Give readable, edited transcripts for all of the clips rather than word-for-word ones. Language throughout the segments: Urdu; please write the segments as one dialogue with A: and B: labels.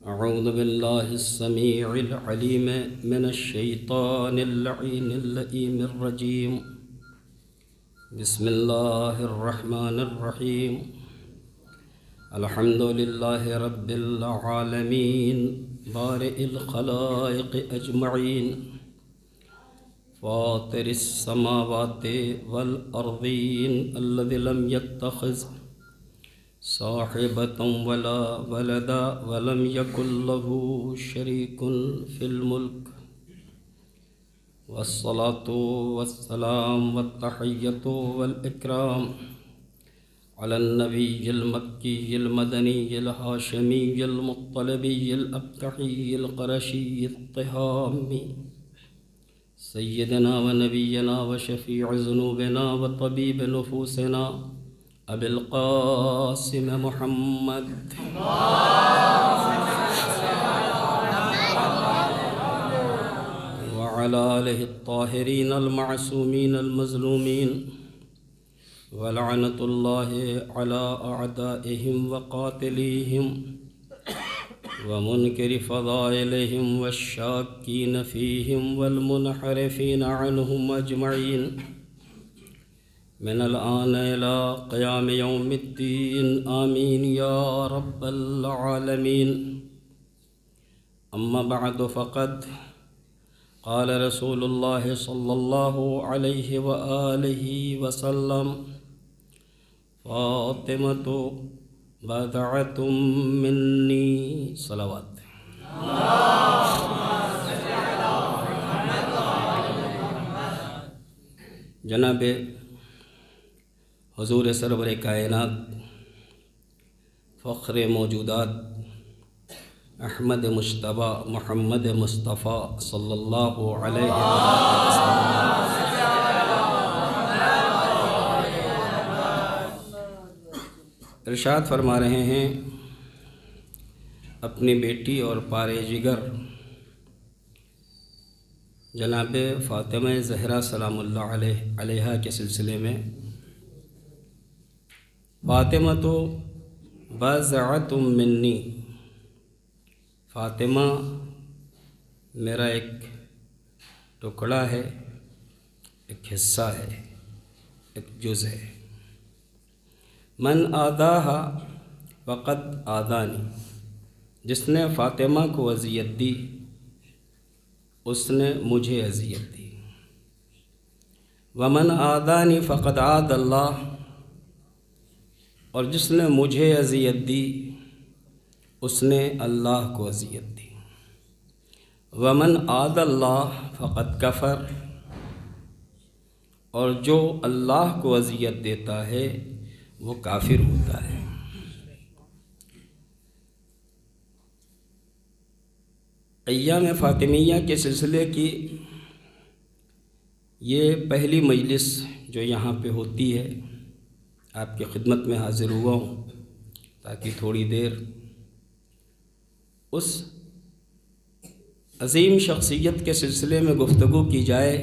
A: أعوذ بالله السميع العليم من الشيطان اللعين اللئيم الرجيم. بسم الله الرحمن الرحيم. الحمد لله رب العالمين بارئ الخلائق أجمعين فاطر السماوات والأرضين الذي لم يتخذ صاحبة ولا ولدا ولم يكن له شريك في الملك، والصلاة والسلام والتحية والإكرام على النبي المكي المدني الهاشمي المطلبي الأبتحي القرشي الطهامي سيدنا ونبينا وشفيع ذنوبنا وطبيب نفوسنا أبي القاسم محمد وعلى آله الطاهرين المعصومين المظلومين، ولعنة الله على أعدائهم وقاتليهم ومنكر فضائلهم والشاكين فيهم والمنحرفين عنهم أجمعين من الآن إلى قيام يوم الدين، آمين يا رب العالمين. أما بعد، فقد قال رسول الله صلى الله عليه وآله وسلم: فاطمة بضعة مني. صلوات. جناب حضور سرور کائنات، فخر موجودات احمد مجتبی محمد مصطفیٰ صلی اللہ علیہ وسلم ارشاد فرما رہے ہیں، اپنی بیٹی اور پارے جگر جناب فاطمہ زہرا سلام اللہ علیہا کے سلسلے میں، فاطمہ تو بضعۃ منی، فاطمہ میرا ایک ٹکڑا ہے، ایک حصہ ہے، ایک جز ہے. من آداہا فقد آدانی، جس نے فاطمہ کو اذیت دی اس نے مجھے اذیت دی. ومن آدانی فقد آد اللہ، اور جس نے مجھے اذیت دی اس نے اللہ کو اذیت دی. ومن آد اللہ فقد کفر، اور جو اللہ کو اذیت دیتا ہے وہ کافر ہوتا ہے. ایام فاطمیہ کے سلسلے کی یہ پہلی مجلس جو یہاں پہ ہوتی ہے، آپ کی خدمت میں حاضر ہوا ہوں تاکہ تھوڑی دیر اس عظیم شخصیت کے سلسلے میں گفتگو کی جائے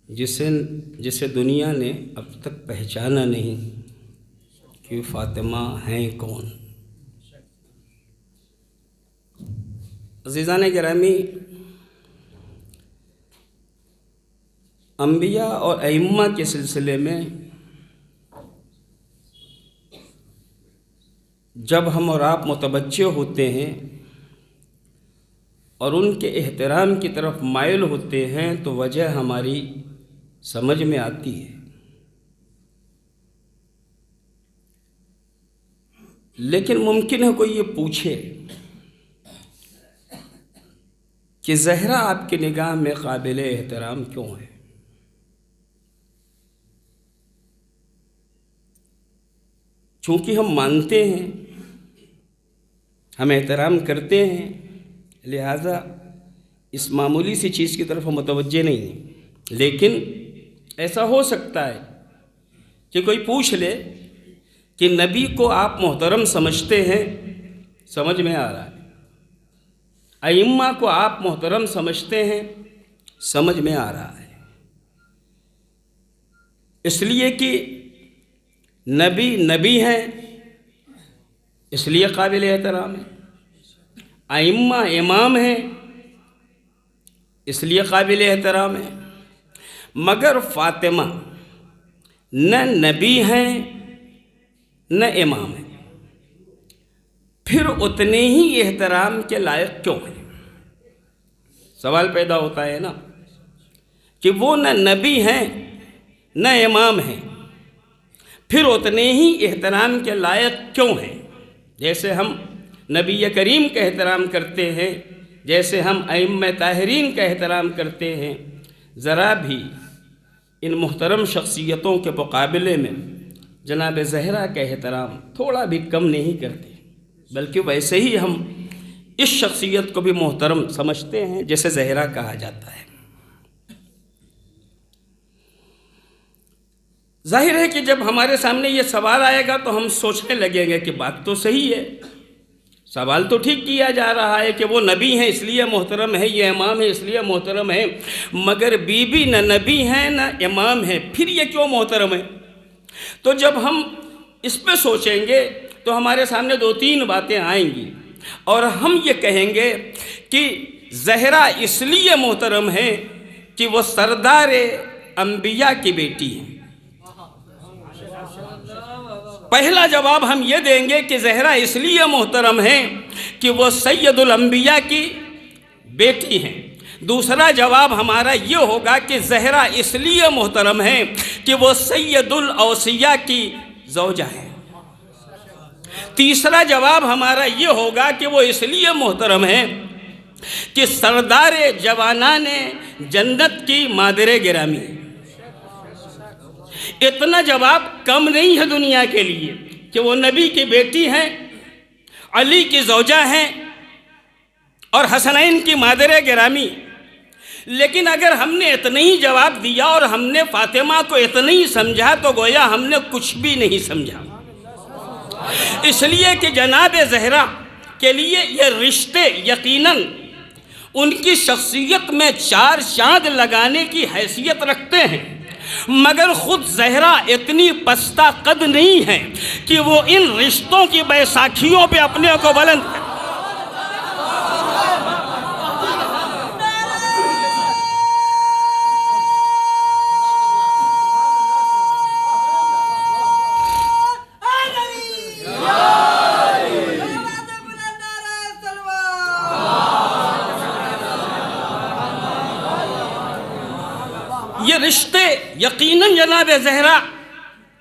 A: جسے دنیا نے اب تک پہچانا نہیں کہ فاطمہ ہیں کون. عزیزان گرامی، انبیاء اور ائمہ کے سلسلے میں جب ہم اور آپ متوجہ ہوتے ہیں اور ان کے احترام کی طرف مائل ہوتے ہیں تو وجہ ہماری سمجھ میں آتی ہے. لیکن ممکن ہے کوئی یہ پوچھے کہ زہرا آپ کی نگاہ میں قابل احترام کیوں ہے؟ چونکہ ہم مانتے ہیں، ہم احترام کرتے ہیں، لہٰذا اس معمولی سی چیز کی طرف ہم متوجہ نہیں ہیں. لیکن ایسا ہو سکتا ہے کہ کوئی پوچھ لے کہ نبی کو آپ محترم سمجھتے ہیں، سمجھ میں آ رہا ہے. ائمہ کو آپ محترم سمجھتے ہیں، سمجھ میں آ رہا ہے. اس لیے کہ نبی ہیں، اس لیے قابل احترام ہے، ائمہ امام ہیں اس لیے قابل احترام ہے، مگر فاطمہ نہ نبی ہیں نہ امام ہیں، پھر اتنے ہی احترام کے لائق کیوں ہیں؟ سوال پیدا ہوتا ہے نا کہ وہ نہ نبی ہیں نہ امام ہیں، پھر اتنے ہی احترام کے لائق کیوں ہیں؟ جیسے ہم نبی کریم کا احترام کرتے ہیں، جیسے ہم ائمہ طاہرین کا احترام کرتے ہیں، ذرا بھی ان محترم شخصیتوں کے مقابلے میں جناب زہرا کا احترام تھوڑا بھی کم نہیں کرتے، بلکہ ویسے ہی ہم اس شخصیت کو بھی محترم سمجھتے ہیں جیسے زہرا کہا جاتا ہے۔ ظاہر ہے کہ جب ہمارے سامنے یہ سوال آئے گا تو ہم سوچنے لگیں گے کہ بات تو صحیح ہے، سوال تو ٹھیک کیا جا رہا ہے کہ وہ نبی ہیں اس لیے محترم ہے، یہ امام ہے اس لیے محترم ہے، مگر بی بی نہ نبی ہیں نہ امام ہیں، پھر یہ کیوں محترم ہے؟ تو جب ہم اس پہ سوچیں گے تو ہمارے سامنے دو تین باتیں آئیں گی، اور ہم یہ کہیں گے کہ زہرا اس لیے محترم ہے کہ وہ سردار انبیاء کی بیٹی ہیں۔ پہلا جواب ہم یہ دیں گے کہ زہرا اس لیے محترم ہے کہ وہ سید الانبیاء کی بیٹی ہیں۔ دوسرا جواب ہمارا یہ ہوگا کہ زہرا اس لیے محترم ہے کہ وہ سید الاوصیاء کی زوجہ ہے۔ تیسرا جواب ہمارا یہ ہوگا کہ وہ اس لیے محترم ہے کہ سردار جوانان جنت کی مادر گرامی ہے۔ اتنا جواب کم نہیں ہے دنیا کے لیے کہ وہ نبی کی بیٹی ہیں، علی کی زوجہ ہیں اور حسنین کی مادر گرامی، لیکن اگر ہم نے اتنا ہی جواب دیا اور ہم نے فاطمہ کو اتنا ہی سمجھا تو گویا ہم نے کچھ بھی نہیں سمجھا، اس لیے کہ جناب زہرا کے لیے یہ رشتے یقیناً ان کی شخصیت میں چار چاند لگانے کی حیثیت رکھتے ہیں، مگر خود زہرا اتنی پستہ قد نہیں ہے کہ وہ ان رشتوں کی بیساکھیوں پہ اپنے کو بلند کرے۔ یہ رشتے یقیناً جناب زہرا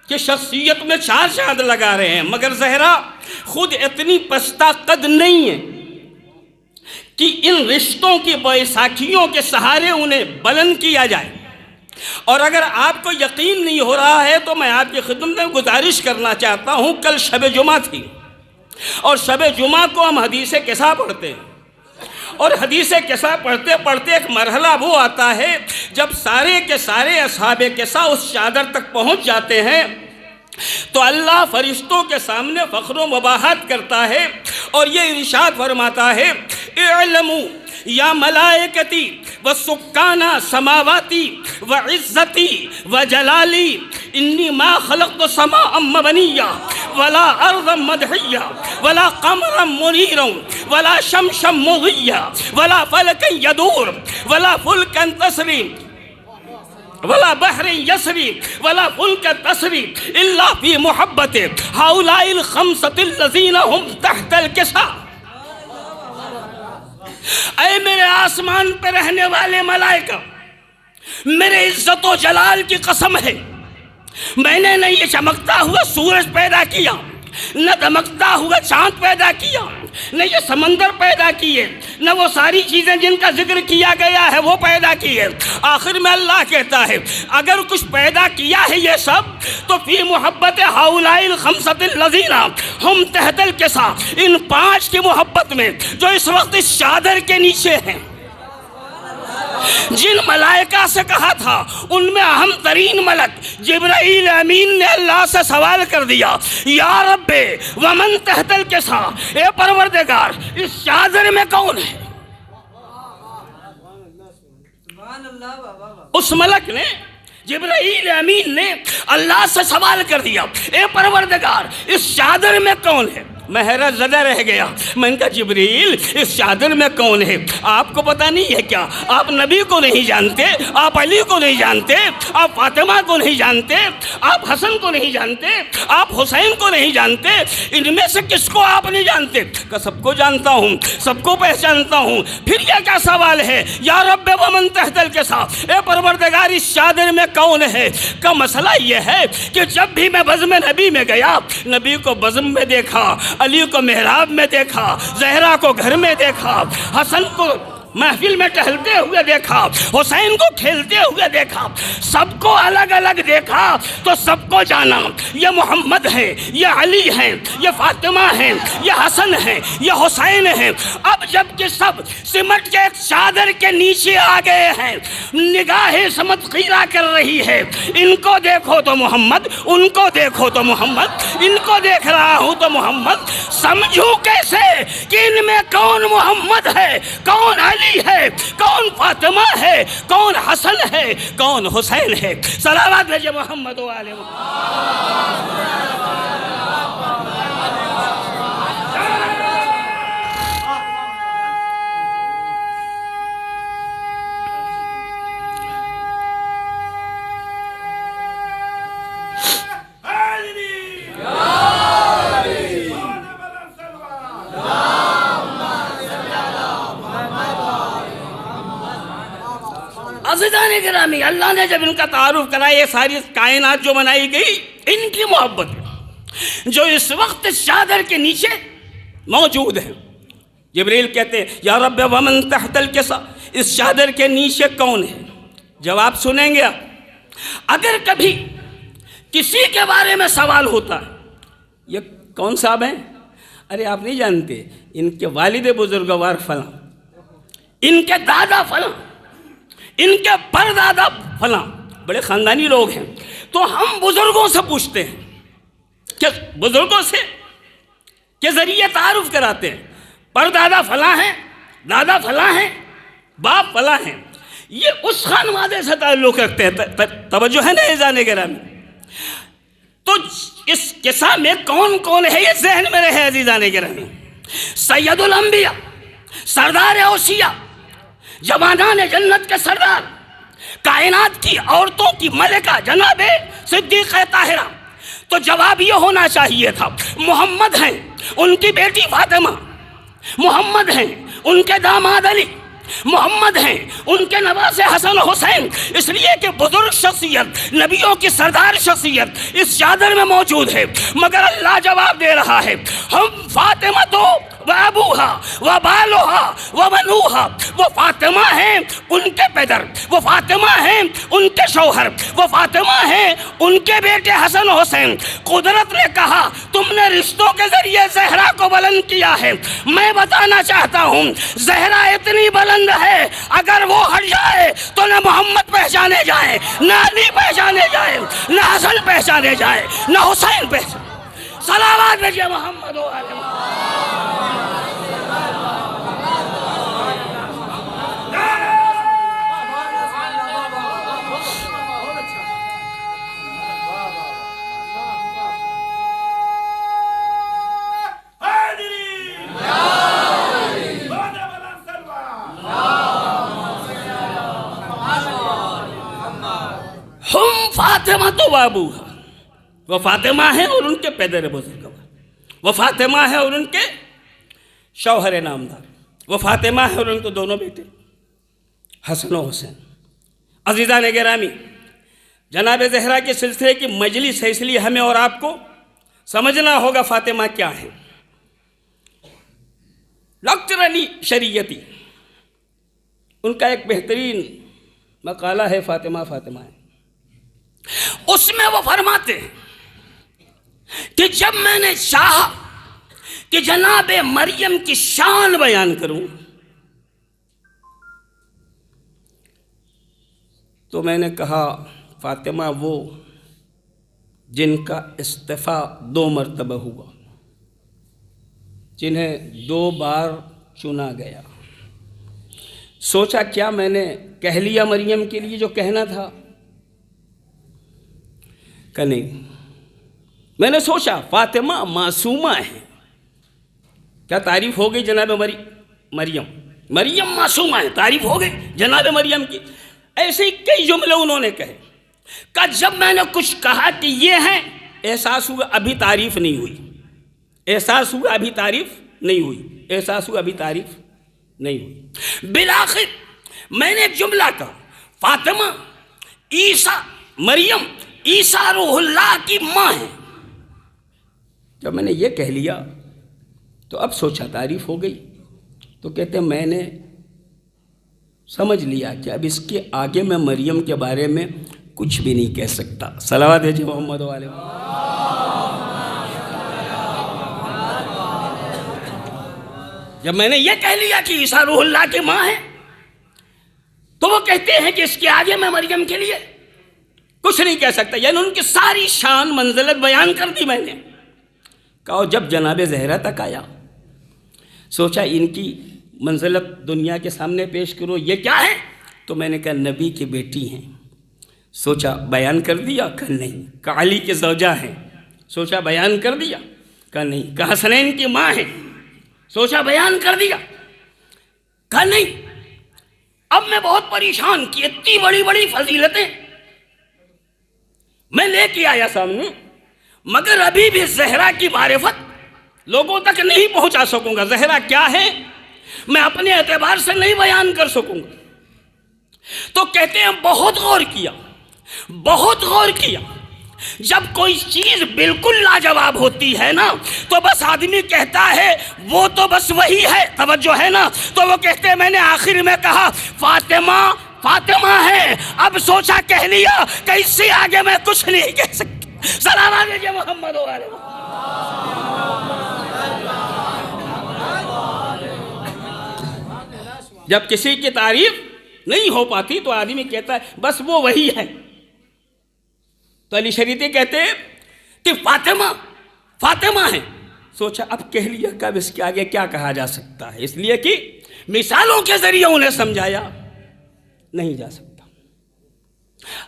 A: کی شخصیت میں چار چاند لگا رہے ہیں، مگر زہرا خود اتنی پستہ قد نہیں ہے کہ ان رشتوں کی بیساکھیوں کے سہارے انہیں بلند کیا جائے۔ اور اگر آپ کو یقین نہیں ہو رہا ہے تو میں آپ کی خدمت میں گزارش کرنا چاہتا ہوں، کل شب جمعہ تھی اور شب جمعہ کو ہم حدیث قصہ پڑھتے ہیں، اور حدیث قصہ پڑھتے پڑھتے ایک مرحلہ وہ آتا ہے جب سارے کے سارے اصحاب قصہ اس چادر تک پہنچ جاتے ہیں تو اللہ فرشتوں کے سامنے فخر و مباحت کرتا ہے اور یہ ارشاد فرماتا ہے، اعلموا یا ملائکتی و سکانہ سماواتی و عزتی و جلالی انی ما خلقت سماء مبنیہ ولا ارضا مدحیہ ولا قمرا منیرا ولا شمسا مضیہ ولا فلکا یدور ولا فلکا تسری ولا بحر یسری ولا فلک تسری الا فی محبت ہؤلاء الخمسۃ الذین هم تحت الکساء۔ اے میرے آسمان پہ رہنے والے ملائکہ، میرے عزت و جلال کی قسم ہے، میں نے نہ یہ چمکتا ہوا سورج پیدا کیا، نہ دمکتا ہوا چاند پیدا کیا، نہ یہ سمندر پیدا کیے، نہ وہ ساری چیزیں جن کا ذکر کیا گیا ہے وہ پیدا کیے۔ آخر میں اللہ کہتا ہے اگر کچھ پیدا کیا ہے یہ سب تو فی محبت ہؤلاء الخمسۃ الذین ہم تحت الکساء، ان پانچ کی محبت میں جو اس وقت اس چادر کے نیچے ہیں۔ جن ملائکہ سے کہا تھا ان میں اہم ترین ملک جبرائیل امین نے اللہ سے سوال کر دیا، یا رب ومن تحت الکساء، اے پروردگار اس چادر میں کون ہے؟ اس ملک نے، جبرائیل امین نے اللہ سے سوال کر دیا، اے پروردگار اس چادر میں کون ہے؟ میں حیرت زدہ رہ گیا. میں نے کہا جبریل اس چادر میں کون ہے؟ آپ کو پتہ نہیں ہے کیا؟ آپ نبی کو نہیں جانتے، آپ علی کو نہیں جانتے، آپ فاطمہ کو نہیں جانتے، آپ حسن کو نہیں جانتے، آپ حسین کو نہیں جانتے، ان میں سے کس کو آپ نہیں جانتے؟ کہ سب کو جانتا ہوں، سب کو پہچانتا ہوں. پھر یہ کیا سوال ہے؟ یا رب ومن تحت الکساء، اے پروردگار اس چادر میں کون ہے؟ کا مسئلہ یہ ہے کہ جب بھی میں بزم نبی میں گیا، نبی کو بزم میں دیکھا، علی کو محراب میں دیکھا، زہرا کو گھر میں دیکھا، حسن کو محفل میں ٹہلتے ہوئے دیکھا، حسین کو کھیلتے ہوئے دیکھا، سب کو الگ الگ دیکھا تو سب کو جانا. یہ محمد ہیں، یہ علی ہیں، یہ فاطمہ ہیں، یہ حسن ہیں، یہ حسین ہیں. اب جب کہ سب سمٹ کے ایک چادر کے نیچے آ گئے ہیں، نگاہیں سمت خیرہ کر رہی ہے. ان کو دیکھو تو محمد، ان کو دیکھو تو محمد، ان کو دیکھ رہا ہوں تو محمد. سمجھوں کیسے کہ ان میں کون محمد ہے، کون علی ہے، کون فاطمہ ہے، کون حسن ہے، کون حسین ہے؟ صلوات بھیجے محمد و آل محمد. عزیزان گرامی، اللہ نے جب ان کا تعارف کرا، یہ ساری کائنات جو بنائی گئی ان کی محبت جو اس وقت چادر کے نیچے موجود ہے. جبریل کہتے ہیں یا رب ومن تحت الکساء، اس چادر کے نیچے کون ہے؟ جواب سنیں گے آپ. اگر کبھی کسی کے بارے میں سوال ہوتا ہے، یہ کون صاحب ہیں؟ ارے آپ نہیں جانتے، ان کے والد بزرگوار فلاں، ان کے دادا فلاں، ان کے پردادا فلاں، بڑے خاندانی لوگ ہیں. تو ہم بزرگوں سے پوچھتے ہیں کہ بزرگوں سے کے ذریعے تعارف کراتے ہیں، پردادا فلاں ہیں، دادا فلاں ہیں، باپ فلاں ہیں. یہ اس خانوادے سے تعلق رکھتے ہیں. توجہ ہے نا عزیزان گرامی؟ تو اس قصہ میں کون کون ہے یہ ذہن میں رہے عزیزان گرامی. سید الانبیاء، سردار اوصیاء، جوانان جنت کے سردار، کائنات کی عورتوں کی ملکہ جناب صدیقہ طاہرہ. تو جواب یہ ہونا چاہیے تھا محمد ہیں، ان کی بیٹی فاطمہ، محمد ہیں ان کے داماد علی، محمد ہیں ان کے نواسے حسن حسین. اس لیے کہ بزرگ شخصیت، نبیوں کی سردار شخصیت اس چادر میں موجود ہے. مگر اللہ جواب دے رہا ہے ہم فاطمہ تو وابوہا وبالوہا وبنوہا، وہ فاطمہ ہیں ان کے پیدر، وہ فاطمہ ہیں ان کے شوہر، وہ فاطمہ ہیں ان کے بیٹے حسن حسین. قدرت نے کہا تم نے رشتوں کے ذریعے زہرا کو بلند کیا ہے. میں بتانا چاہتا ہوں زہرا اتنی بلند ہے اگر وہ ہٹ جائے تو نہ محمد پہچانے جائیں، نہ علی پہچانے جائیں، نہ حسن پہچانے جائیں، نہ حسین پہچانے. صلوات بھیجیے محمد و آل محمد. ہم فاطمہ تو وابوہا، وہ فاطمہ ہیں اور ان کے پیدر بزرگوار، وہ فاطمہ ہیں اور ان کے شوہر نامدار، وہ فاطمہ ہیں اور ان کے دونوں بیٹے حسن و حسین. عزیزان گرامی، جناب زہرا کے سلسلے کی مجلس ہے، اس لیے ہمیں اور آپ کو سمجھنا ہوگا فاطمہ کیا ہے. ڈاکٹر علی شریعتی، ان کا ایک بہترین مقالہ ہے فاطمہ فاطمہ ہے. اس میں وہ فرماتے ہیں کہ جب میں نے چاہا کہ جناب مریم کی شان بیان کروں تو میں نے کہا فاطمہ وہ جن کا استعفیٰ 2 مرتبہ ہوا، جنہیں 2 بار چنا گیا. سوچا کیا میں نے کہہ لیا مریم کے لیے جو کہنا تھا؟ کہ نہیں. میں نے سوچا فاطمہ معصومہ ہے، کیا تعریف ہو گئی جناب مریم معصومہ ہے، تعریف ہو گئی جناب مریم کی. ایسے ہی کئی جملے انہوں نے کہے. کہ جب میں نے کچھ کہا کہ یہ ہیں، احساس ہوا ابھی تعریف نہیں ہوئی، احساس ہوا ابھی تعریف نہیں ہوئی، احساس ہوا ابھی تعریف نہیں ہوئی. بالآخر میں نے ایک جملہ کہا، فاطمہ عیسیٰ مریم عیسیٰ روح اللہ کی ماں ہے. جب میں نے یہ کہہ لیا تو اب سوچا تعریف ہو گئی. تو کہتے ہیں میں نے سمجھ لیا کہ اب اس کے آگے میں مریم کے بارے میں کچھ بھی نہیں کہہ سکتا. صلوات ہے محمد والے. جب میں نے یہ کہہ لیا کہ عیسیٰ روح اللہ کی ماں ہے تو وہ کہتے ہیں کہ اس کے آگے میں مریم کے لیے کچھ نہیں کہہ سکتا. یعنی ان کی ساری شان منزلت بیان کر دی میں نے. کہا جب جناب زہرا تک آیا سوچا ان کی منزلت دنیا کے سامنے پیش کرو، یہ کیا ہے؟ تو میں نے کہا نبی کی بیٹی ہیں. سوچا بیان کر دیا؟ کہا نہیں. کہا علی کے زوجہ ہیں. سوچا بیان کر دیا؟ کہا نہیں. کہا حسنین کی ماں ہے. سوچا بیان کر دیا؟ کہا نہیں. اب میں بہت پریشان کی، اتنی بڑی بڑی فضیلتیں میں لے کے آیا سامنے، مگر ابھی بھی زہرا کی معرفت لوگوں تک نہیں پہنچا سکوں گا. زہرا کیا ہے میں اپنے اعتبار سے نہیں بیان کر سکوں گا. تو کہتے ہیں بہت غور کیا، بہت غور کیا. جب کوئی چیز بالکل لاجواب ہوتی ہے نا تو بس آدمی کہتا ہے وہ تو بس وہی ہے. توجہ ہے نا. تو وہ کہتے ہیں میں نے آخر میں کہا فاطمہ فاطمہ ہے. اب سوچا کہہ لیا کہ اس سے آگے میں کچھ نہیں کہہ سکتا. سلام علیکم محمد والے. جب کسی کی تعریف نہیں ہو پاتی تو آدمی کہتا ہے بس وہ وہی ہے. تو علی شریعتی کہتے ہیں کہ فاطمہ فاطمہ ہے. سوچا اب کہہ لیا کہ اب اس کے آگے کیا کہا جا سکتا ہے، اس لیے کہ مثالوں کے ذریعے انہیں سمجھایا نہیں جا سکتا.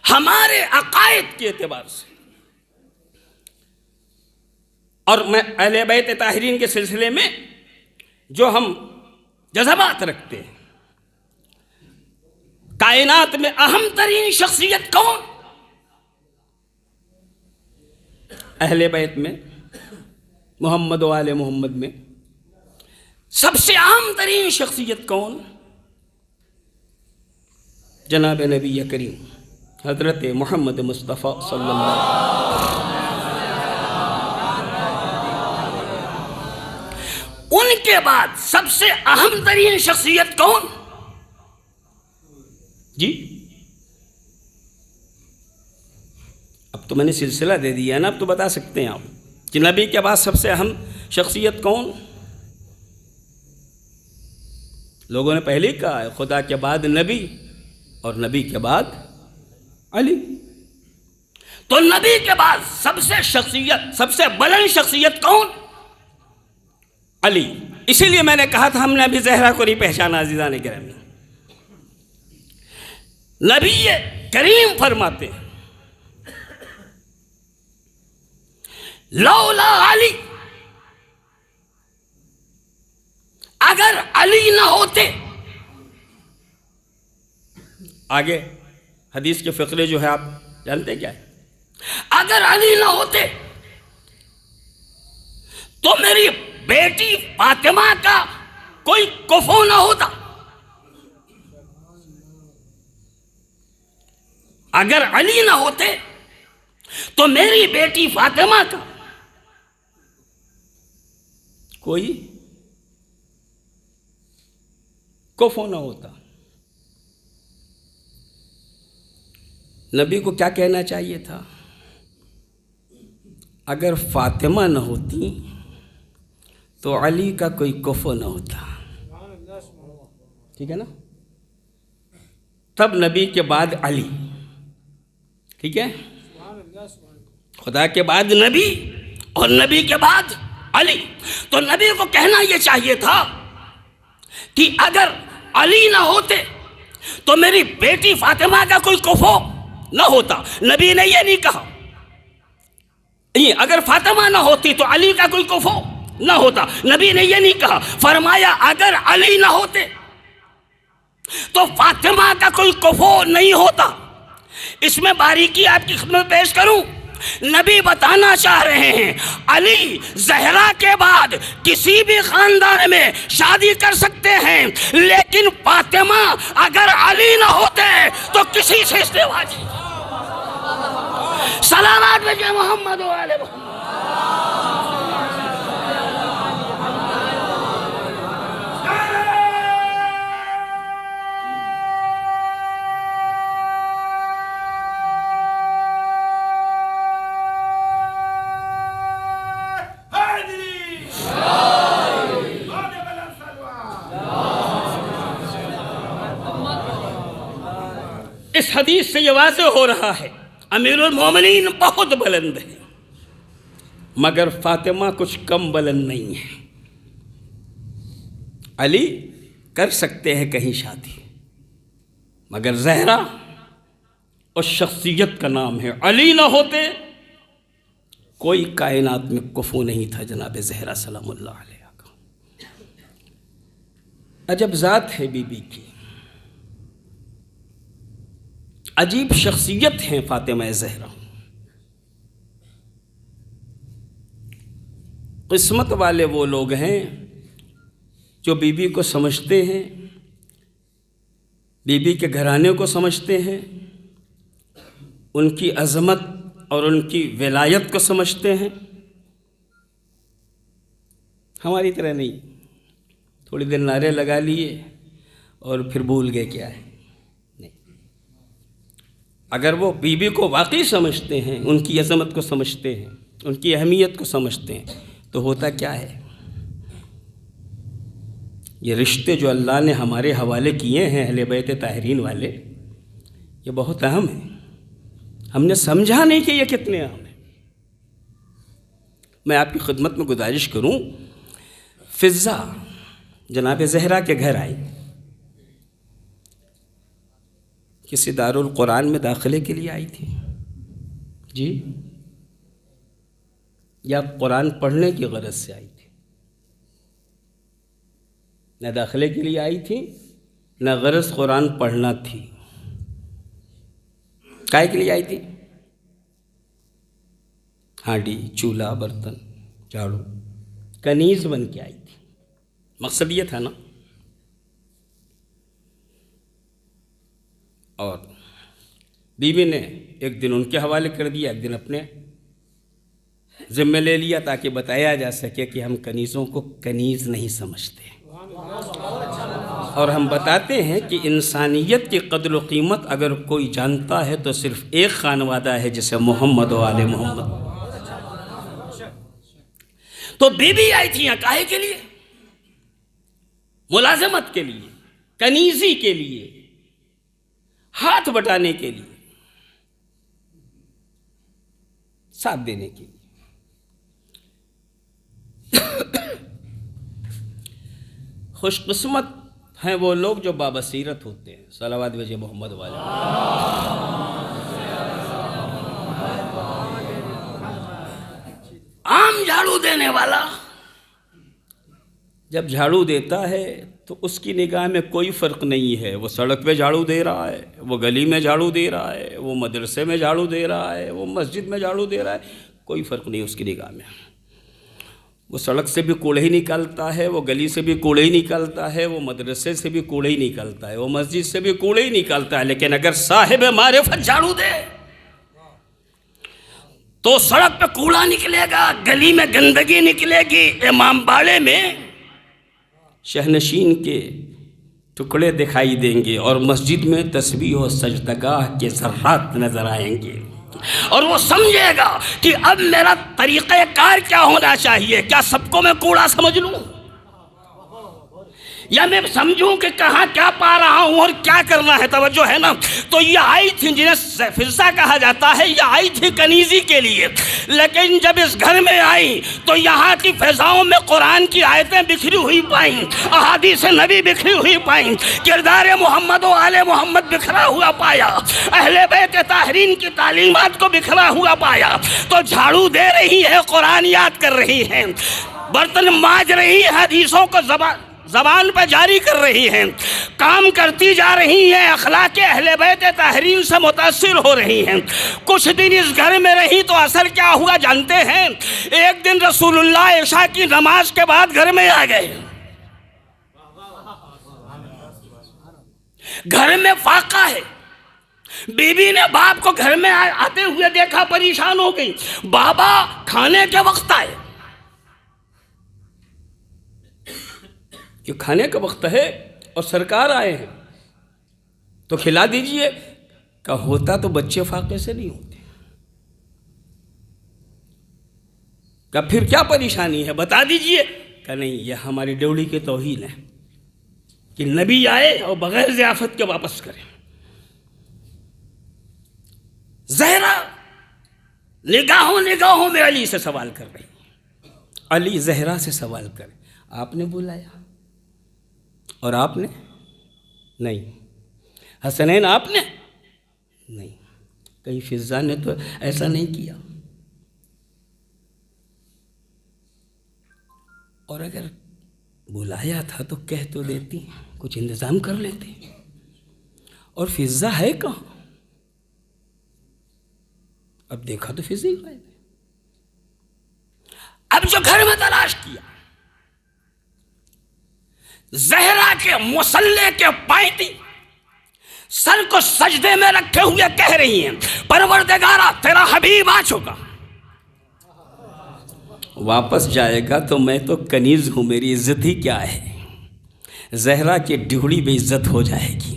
A: ہمارے عقائد کے اعتبار سے اور میں اہل بیت طاہرین کے سلسلے میں جو ہم جذبات رکھتے ہیں، کائنات میں اہم ترین شخصیت کون؟ اہل بیت میں، محمد و آل محمد میں سب سے اہم ترین شخصیت کون؟ جناب نبی کریم حضرت محمد مصطفیٰ صلی اللہ علیہ وسلم. ان کے بعد سب سے اہم ترین شخصیت کون؟ جی اب تو میں نے سلسلہ دے دیا نا، اب تو بتا سکتے ہیں آپ کہ نبی کے بعد سب سے اہم شخصیت کون؟ لوگوں نے پہلے ہی کہا ہے خدا کے بعد نبی اور نبی کے بعد علی. تو نبی کے بعد سب سے بلند شخصیت کون؟ علی. اسی لیے میں نے کہا تھا ہم نے ابھی زہرا کو نہیں پہچانا. عزیزان گرامی، نبی کریم فرماتے ہیں لولا علی، اگر علی نہ ہوتے. آگے حدیث کے فقرے جو ہے آپ جانتے کیا ہے؟ اگر علی نہ ہوتے تو میری بیٹی فاطمہ کا کوئی کفو نہ ہوتا. اگر علی نہ ہوتے تو میری بیٹی فاطمہ کا کوئی کفو نہ ہوتا. نبی کو کیا کہنا چاہیے تھا؟ اگر فاطمہ نہ ہوتی تو علی کا کوئی کفو نہ ہوتا. ٹھیک ہے نا؟ تب نبی کے بعد علی. ٹھیک ہے؟ خدا کے بعد نبی اور نبی کے بعد علی. تو نبی کو کہنا یہ چاہیے تھا کہ اگر علی نہ ہوتے تو میری بیٹی فاطمہ کا کوئی کفو نہ ہوتا. نبی نے یہ نہیں کہا اگر فاطمہ نہ ہوتی تو علی کا کوئی کفو نہ ہوتا. نبی نے یہ نہیں کہا، فرمایا اگر علی نہ ہوتے تو فاطمہ کا کوئی کفو نہیں ہوتا. اس میں باریکی آپ کی خدمت پیش کروں. نبی بتانا چاہ رہے ہیں علی زہرا کے بعد کسی بھی خاندان میں شادی کر سکتے ہیں، لیکن فاطمہ اگر علی نہ ہوتے تو کسی سے ازدواج نہیں. صلوات بھیجئے محمد و آل محمد. اس حدیث سے یہ واضح ہو رہا ہے امیر المومنین بہت بلند ہے، مگر فاطمہ کچھ کم بلند نہیں ہے. علی کر سکتے ہیں کہیں شادی، مگر زہرا اس شخصیت کا نام ہے. علی نہ ہوتے کوئی کائنات میں کفو نہیں تھا جناب زہرا سلام اللہ علیہ کا. عجب ذات ہے بی بی کی، عجیب شخصیت ہیں فاطمہ زہرا. قسمت والے وہ لوگ ہیں جو بی بی کو سمجھتے ہیں، بی بی کے گھرانے کو سمجھتے ہیں، ان کی عظمت اور ان کی ولایت کو سمجھتے ہیں. ہماری طرح نہیں، تھوڑی دیر نعرے لگا لیے اور پھر بھول گئے کیا ہے. اگر وہ بی بی کو واقعی سمجھتے ہیں، ان کی عظمت کو سمجھتے ہیں، ان کی اہمیت کو سمجھتے ہیں، تو ہوتا کیا ہے، یہ رشتے جو اللہ نے ہمارے حوالے کیے ہیں اہل بیت طاہرین والے، یہ بہت اہم ہیں. ہم نے سمجھا نہیں کہ یہ کتنے اہم ہیں. میں آپ کی خدمت میں گزارش کروں، فضہ جناب زہرا کے گھر آئی، کسی دارالقرآن میں داخلے کے لیے آئی تھی جی، یا قرآن پڑھنے کی غرض سے آئی تھی؟ نہ داخلے کے لیے آئی تھی، نہ غرض قرآن پڑھنا تھی. کائے کے لیے آئی تھی؟ ہانڈی، چولہا، برتن، جھاڑو، کنیز بن کے آئی تھی. مقصد یہ تھا نا. اور بیوی نے ایک دن ان کے حوالے کر دیا، ایک دن اپنے ذمہ لے لیا، تاکہ بتایا جا سکے کہ ہم کنیزوں کو کنیز نہیں سمجھتے. اور ہم بتاتے ہیں کہ انسانیت کی قدر و قیمت اگر کوئی جانتا ہے تو صرف ایک خانوادہ ہے، جسے محمد و آل محمد. تو بیوی آئی تھی یہاں کاہے کے لیے؟ ملازمت کے لیے، کنیزی کے لیے، ہاتھ بٹانے کے لیے، ساتھ دینے کے لیے. خوش قسمت ہیں وہ لوگ جو بابصیرت ہوتے ہیں. صلوات بھیجئے محمد والے. عام جھاڑو دینے والا جب جھاڑو دیتا ہے تو اس کی نگاہ میں کوئی فرق نہیں ہے. وہ سڑک پہ جھاڑو دے رہا ہے، وہ گلی میں جھاڑو دے رہا ہے، وہ مدرسے میں جھاڑو دے رہا ہے، وہ مسجد میں جھاڑو دے رہا ہے، کوئی فرق نہیں اس کی نگاہ میں. وہ سڑک سے بھی کوڑے ہی نکالتا ہے، وہ گلی سے بھی کوڑے ہی نکالتا ہے، وہ مدرسے سے بھی کوڑے ہی نکالتا ہے، وہ مسجد سے بھی کوڑے ہی نکالتا ہے. لیکن اگر صاحب معرفت جھاڑو دے تو سڑک پہ کوڑا نکلے گا، گلی میں گندگی نکلے گی، امام باڑے میں شہنشین کے ٹکڑے دکھائی دیں گے، اور مسجد میں تسبیح و سجدگاہ کے ذرات نظر آئیں گے. اور وہ سمجھے گا کہ اب میرا طریقہ کار کیا ہونا چاہیے. کیا سب کو میں کوڑا سمجھ لوں، یا میں سمجھوں کہ کہاں کیا پا رہا ہوں اور کیا کرنا ہے؟ توجہ ہے نا. تو یہ آئی تھی جنہیں فضہ کہا جاتا ہے، یہ آئی تھی کنیزی کے لیے. لیکن جب اس گھر میں آئی تو یہاں کی فضاؤں میں قرآن کی آیتیں بکھری ہوئی پائیں، احادیث نبی بکھری ہوئی پائیں، کردار محمد و آل محمد بکھرا ہوا پایا، اہل بیت طاہرین کی تعلیمات کو بکھرا ہوا پایا. تو جھاڑو دے رہی ہے، قرآن یاد کر رہی ہیں. برتن مانج رہی ہیں، حدیثوں کو زبان پہ جاری کر رہی ہیں، کام کرتی جا رہی ہیں، اخلاق اہل بیت طاہرین سے متاثر ہو رہی ہیں۔ کچھ دن اس گھر میں رہی تو اثر کیا ہوا جانتے ہیں؟ ایک دن رسول اللہ عشاء کی نماز کے بعد گھر میں آ گئے۔ گھر میں فاقہ ہے۔ بی بی نے باپ کو گھر میں آتے ہوئے دیکھا، پریشان ہو گئی۔ بابا کھانے کے وقت آئے، کہ کھانے کا وقت ہے اور سرکار آئے ہیں تو کھلا دیجئے۔ کہ ہوتا تو بچے فاقے سے نہیں ہوتے۔ کہ پھر کیا پریشانی ہے بتا دیجئے۔ کہ نہیں، یہ ہماری ڈیوڑی کی توہین ہے کہ نبی آئے اور بغیر ضیافت کے واپس کریں۔ زہرا نگاہوں میں علی سے سوال کر رہی ہیں۔ علی زہرا سے سوال کرے، آپ نے بلایا اور آپ نے نہیں، حسنین آپ نے نہیں، کہیں فضا نے تو ایسا نہیں کیا؟ اور اگر بلایا تھا تو کہہ تو دیتی، کچھ انتظام کر لیتے۔ اور فضا ہے کہاں؟ اب دیکھا تو فضا ہی غائب ہے۔ اب جو گھر میں تلاش کیا، زہرا کے مصلے کے پائیں سر کو سجدے میں رکھے ہوئے کہہ رہی ہیں، پروردگارا تیرا حبیب آ چکا، واپس جائے گا تو میں تو کنیز ہوں، میری عزت ہی کیا ہے؟ زہرا کی ڈھوڑی بے عزت ہو جائے گی۔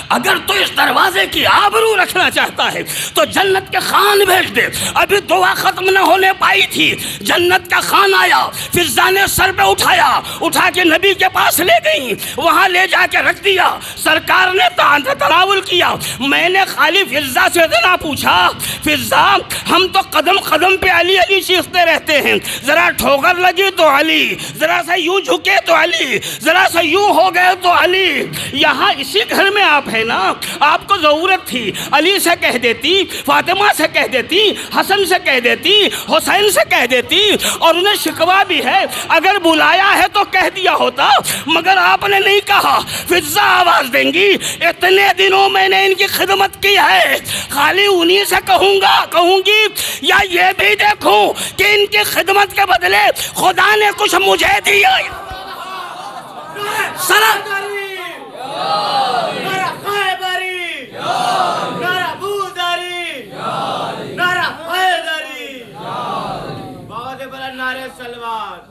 A: اگر تو اس دروازے کی آبرو رکھنا چاہتا ہے تو جنت کے خان بھیج دے۔ ابھی دعا ختم نہ ہونے پائی تھی، جنت کا خان آیا، فضا نے سر پہ اٹھایا، اٹھا کے نبی کے پاس لے گئی، وہاں لے جا کے رکھ دیا۔ سرکار نے تناول کیا۔ میں نے خالی فضا سے اتنا پوچھا، فضا ہم تو قدم قدم پہ علی علی چیختے رہتے ہیں، ذرا ٹھوکر لگی تو علی، ذرا سا یوں جھکے تو علی، ذرا سا یوں ہو گئے تو علی۔ یہاں اسی گھر میں آپ ہیں نا، آپ کو ضرورت تھی علی سے کہہ دیتی، فاطمہ سے کہہ دیتی، حسن سے کہہ دیتی، حسین سے کہہ دیتی، اور انہیں شکوہ بھی ہے، اگر بلایا ہے تو کہہ دیا ہوتا، مگر آپ نے نہیں کہا۔ فضا آواز دیں گی، اتنے دنوں میں نے ان کی خدمت کی ہے، خالی انہی سے کہوں گی یا یہ بھی دیکھوں کہ ان کی خدمت کے بدلے خدا نے کچھ مجھے دیا؟ سلام
B: نعرہ خیبری، نعرہ بوداری، نعرہ حیدری، بہت بڑا نعرہ سلوات۔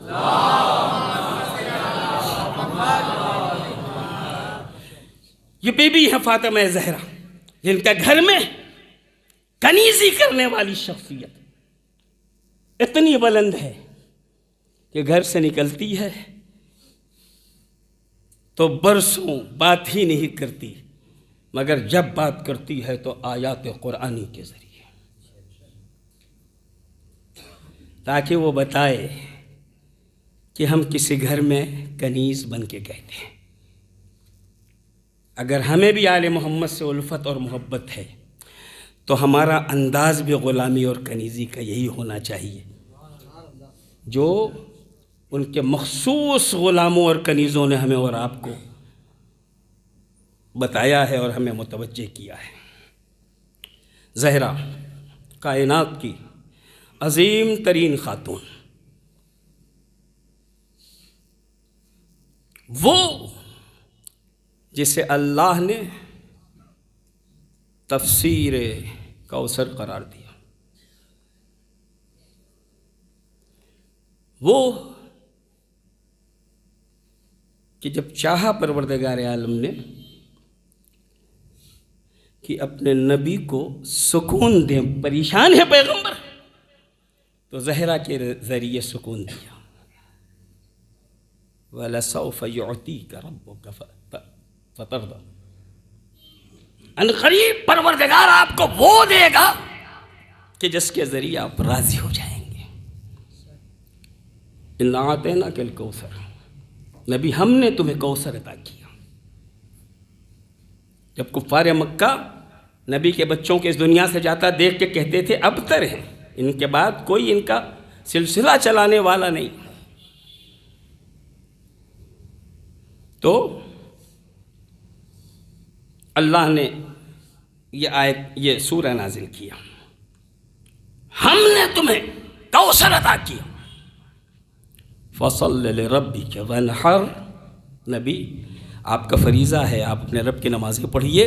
A: یہ بی بی ہے فاطمہ زہرا، جن کا گھر میں کنیزی کرنے والی شخصیت اتنی بلند ہے کہ گھر سے نکلتی ہے تو برسوں بات ہی نہیں کرتی، مگر جب بات کرتی ہے تو آیات قرآنی کے ذریعے، تاکہ وہ بتائے کہ ہم کسی گھر میں کنیز بن کے گئے تھے۔ اگر ہمیں بھی آل محمد سے الفت اور محبت ہے تو ہمارا انداز بھی غلامی اور کنیزی کا یہی ہونا چاہیے جو ان کے مخصوص غلاموں اور کنیزوں نے ہمیں اور آپ کو بتایا ہے اور ہمیں متوجہ کیا ہے۔ زہرا کائنات کی عظیم ترین خاتون، وہ جسے اللہ نے تفسیر کوثر قرار دیا، وہ کہ جب چاہا پروردگار عالم نے کہ اپنے نبی کو سکون دیں، پریشان ہے پیغمبر، تو زہرا کے ذریعے سکون دیا۔ وَلَسَوْفَ يُعْتِيكَ رَبُّكَ فَتَرْضَىٰ، ان قریب پروردگار آپ کو وہ دے گا کہ جس کے ذریعے آپ راضی ہو جائیں گے۔ اِنَّا أَعْطَيْنَاكَ الْكَوْثَرَ، نبی ہم نے تمہیں کوثر عطا کیا۔ جب کفار مکہ نبی کے بچوں کے اس دنیا سے جاتا دیکھ کے کہتے تھے ابتر ہیں، ان کے بعد کوئی ان کا سلسلہ چلانے والا نہیں، تو اللہ نے یہ سورہ نازل کیا، ہم نے تمہیں کوثر عطا کیا، فصل لربک وانحر، نبی آپ کا فریضہ ہے آپ اپنے رب کی نمازیں پڑھیے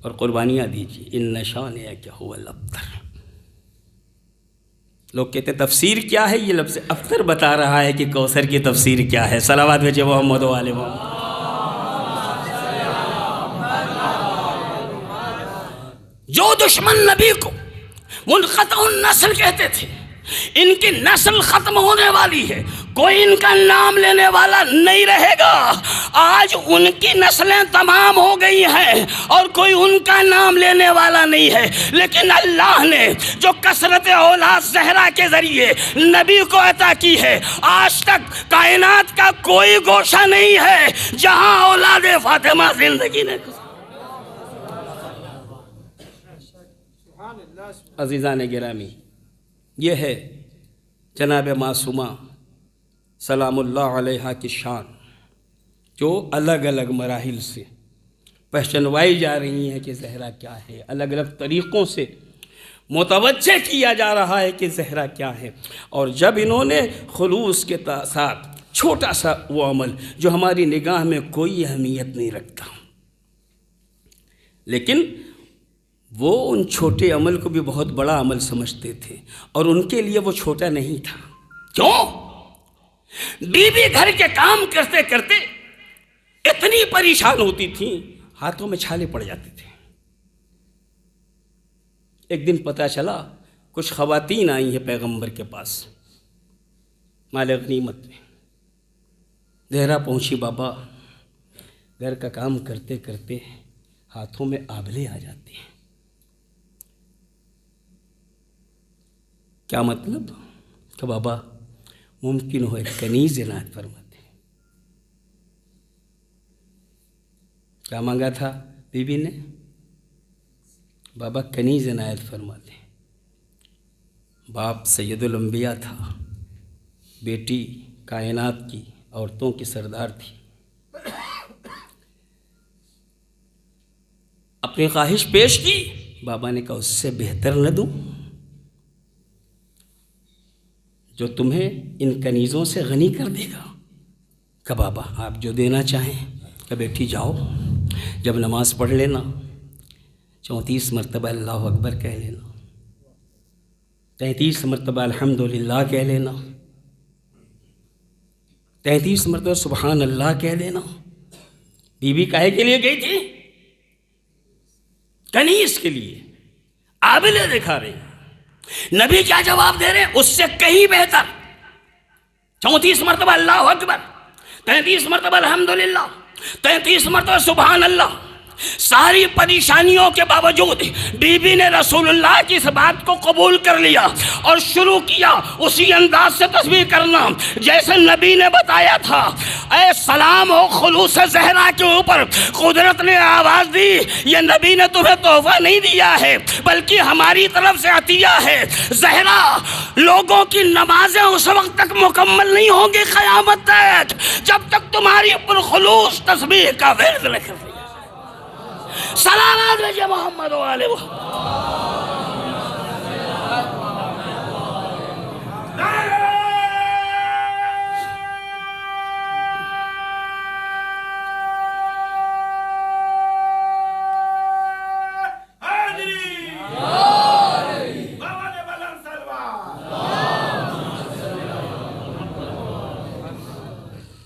A: اور قربانیاں دیجیے، ان شانئک ھو الابتر۔ لوگ کہتے ہیں تفسیر کیا ہے، یہ لفظ ابتر بتا رہا ہے کہ کوثر کی تفسیر کیا ہے۔ صلوات بھیجئے محمد و آل محمد۔ جو دشمن نبی کو منقطع النسل کہتے تھے، ان کی نسل ختم ہونے والی ہے، کوئی ان کا نام لینے والا نہیں رہے گا۔ آج ان کی نسلیں تمام ہو گئی ہیں اور کوئی ان کا نام لینے والا نہیں ہے، لیکن اللہ نے جو کثرت اولاد زہرا کے ذریعے نبی کو عطا کی ہے، آج تک کائنات کا کوئی گوشہ نہیں ہے جہاں اولاد فاطمہ زندگی نے گزاری۔ عزیزان گرامی، یہ ہے جناب معصومہ سلام اللہ علیہا کی شان، جو الگ الگ مراحل سے پہچنوائی جا رہی ہیں کہ زہرا کیا ہے، الگ الگ طریقوں سے متوجہ کیا جا رہا ہے کہ زہرا کیا ہے۔ اور جب انہوں نے خلوص کے ساتھ چھوٹا سا وہ عمل جو ہماری نگاہ میں کوئی اہمیت نہیں رکھتا، لیکن وہ ان چھوٹے عمل کو بھی بہت بڑا عمل سمجھتے تھے، اور ان کے لیے وہ چھوٹا نہیں تھا۔ کیوں؟ بی بی گھر کے کام کرتے کرتے اتنی پریشان ہوتی تھیں، ہاتھوں میں چھالے پڑ جاتے تھے۔ ایک دن پتہ چلا کچھ خواتین آئی ہیں پیغمبر کے پاس مال غنیمت میں۔ زہرا پہنچی، بابا گھر کا کام کرتے کرتے ہاتھوں میں آبلے آ جاتے ہیں۔ کیا مطلب؟ کہ بابا ممکن ہو ایک کنیز عنایت فرما دے۔ کیا مانگا تھا بی بی نے؟ بابا کنیز عنایت فرما دے۔ باپ سید الانبیاء تھا، بیٹی کائنات کی عورتوں کی سردار تھی، اپنی خواہش پیش کی، بابا نے کہا اس سے بہتر نہ دوں جو تمہیں ان کنیزوں سے غنی کر دے گا؟ کہ بابا آپ جو دینا چاہیں۔ کہ بیٹی جاؤ، جب نماز پڑھ لینا 34 مرتبہ اللہ اکبر کہہ لینا، 33 مرتبہ الحمدللہ کہہ لینا، 33 مرتبہ سبحان اللہ کہہ دینا۔ بی بی کاہے کے لیے گئی تھی؟ کنیز کے لیے، آبلے دکھا رہے ہیں۔ نبی کیا جواب دے رہے ہیں؟ اس سے کہیں بہتر 34 مرتبہ اللہ اکبر، 33 مرتبہ الحمدللہ، 33 مرتبہ سبحان اللہ۔ ساری پریشانیوں کے باوجود بی بی نے رسول اللہ کی اس بات کو قبول کر لیا اور شروع کیا اسی انداز سے تسبیح کرنا جیسے نبی نے بتایا تھا۔ اے سلام ہو خلوص زہرا کے اوپر، قدرت نے آواز دی، یہ نبی نے تمہیں تحفہ نہیں دیا ہے بلکہ ہماری طرف سے عطیہ ہے۔ زہرا، لوگوں کی نمازیں اس وقت تک مکمل نہیں ہوں گی قیامت تک جب تک تمہاری پرخلوص تسبیح کا ورد نہ کر۔ سلامات بھیجئے محمد و آل محمد۔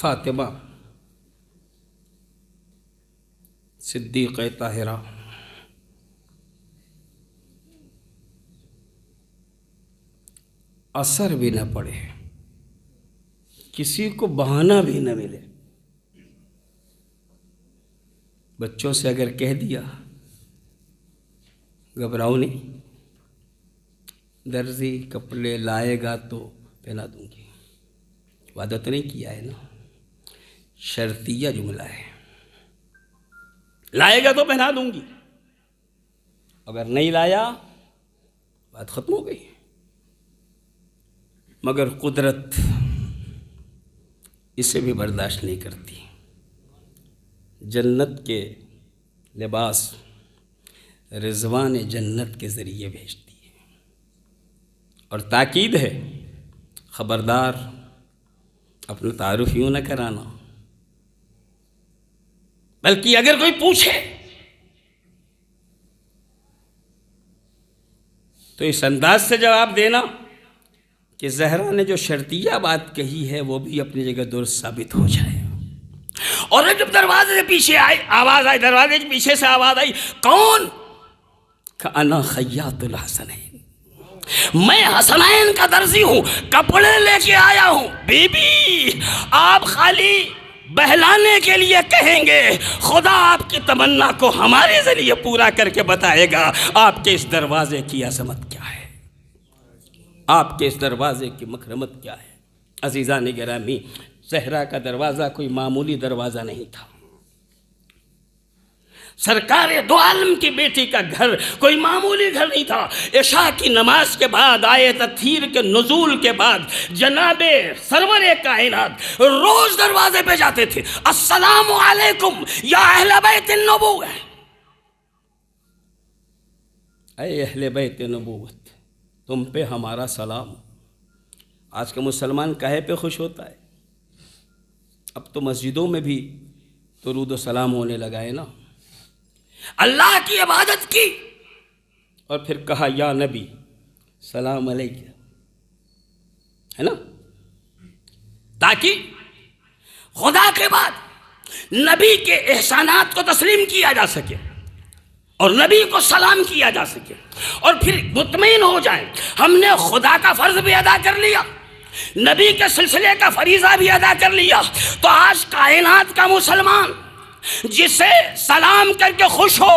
A: فاطمہ صدیقہ طاہرہ اثر بھی نہ پڑے، کسی کو بہانہ بھی نہ ملے، بچوں سے اگر کہہ دیا گھبراؤ نہیں، درزی کپڑے لائے گا تو پہنا دوں گی، وعدہ تو نہیں کیا ہے نا، شرطیہ جملہ ہے، لائے گا تو پہنا دوں گی، اگر نہیں لایا بات ختم ہو گئی۔ مگر قدرت اسے بھی برداشت نہیں کرتی، جنت کے لباس رضوان جنت کے ذریعے بھیجتی ہے، اور تاکید ہے خبردار اپنا تعارف یوں نہ کرانا، بلکہ اگر کوئی پوچھے تو اس انداز سے جواب دینا کہ زہرا نے جو شرطیہ بات کہی ہے وہ بھی اپنی جگہ درست ثابت ہو جائے۔ اور جب دروازے سے پیچھے آئی آواز آئی، دروازے کے پیچھے سے آواز آئی، کون؟ کہ انا خیاط الحسنین، میں حسنین کا درزی ہوں، کپڑے لے کے آیا ہوں۔ بی بی آپ خالی بہلانے کے لیے کہیں گے، خدا آپ کی تمنا کو ہمارے ذریعے پورا کر کے بتائے گا آپ کے اس دروازے کی عظمت کیا ہے، آپ کے اس دروازے کی مکرمت کیا ہے۔ عزیزان گرامی، زہرا کا دروازہ کوئی معمولی دروازہ نہیں تھا، سرکار دو عالم کی بیٹی کا گھر کوئی معمولی گھر نہیں تھا۔ عشاء کی نماز کے بعد، آیت تطہیر کے نزول کے بعد، جناب سرور کائنات روز دروازے پہ جاتے تھے، السلام علیکم یا اہل بیت النبوہ، اے اہل بیت نبوت تم پہ ہمارا سلام۔ آج کا مسلمان کہے پہ خوش ہوتا ہے؟ اب تو مسجدوں میں بھی درود و سلام ہونے لگا ہے نا۔ اللہ کی عبادت کی اور پھر کہا یا نبی سلام علیکم، ہے نا، تاکہ خدا کے بعد نبی کے احسانات کو تسلیم کیا جا سکے اور نبی کو سلام کیا جا سکے، اور پھر مطمئن ہو جائیں ہم نے خدا کا فرض بھی ادا کر لیا، نبی کے سلسلے کا فریضہ بھی ادا کر لیا۔ تو آج کائنات کا مسلمان جسے سلام کر کے خوش ہو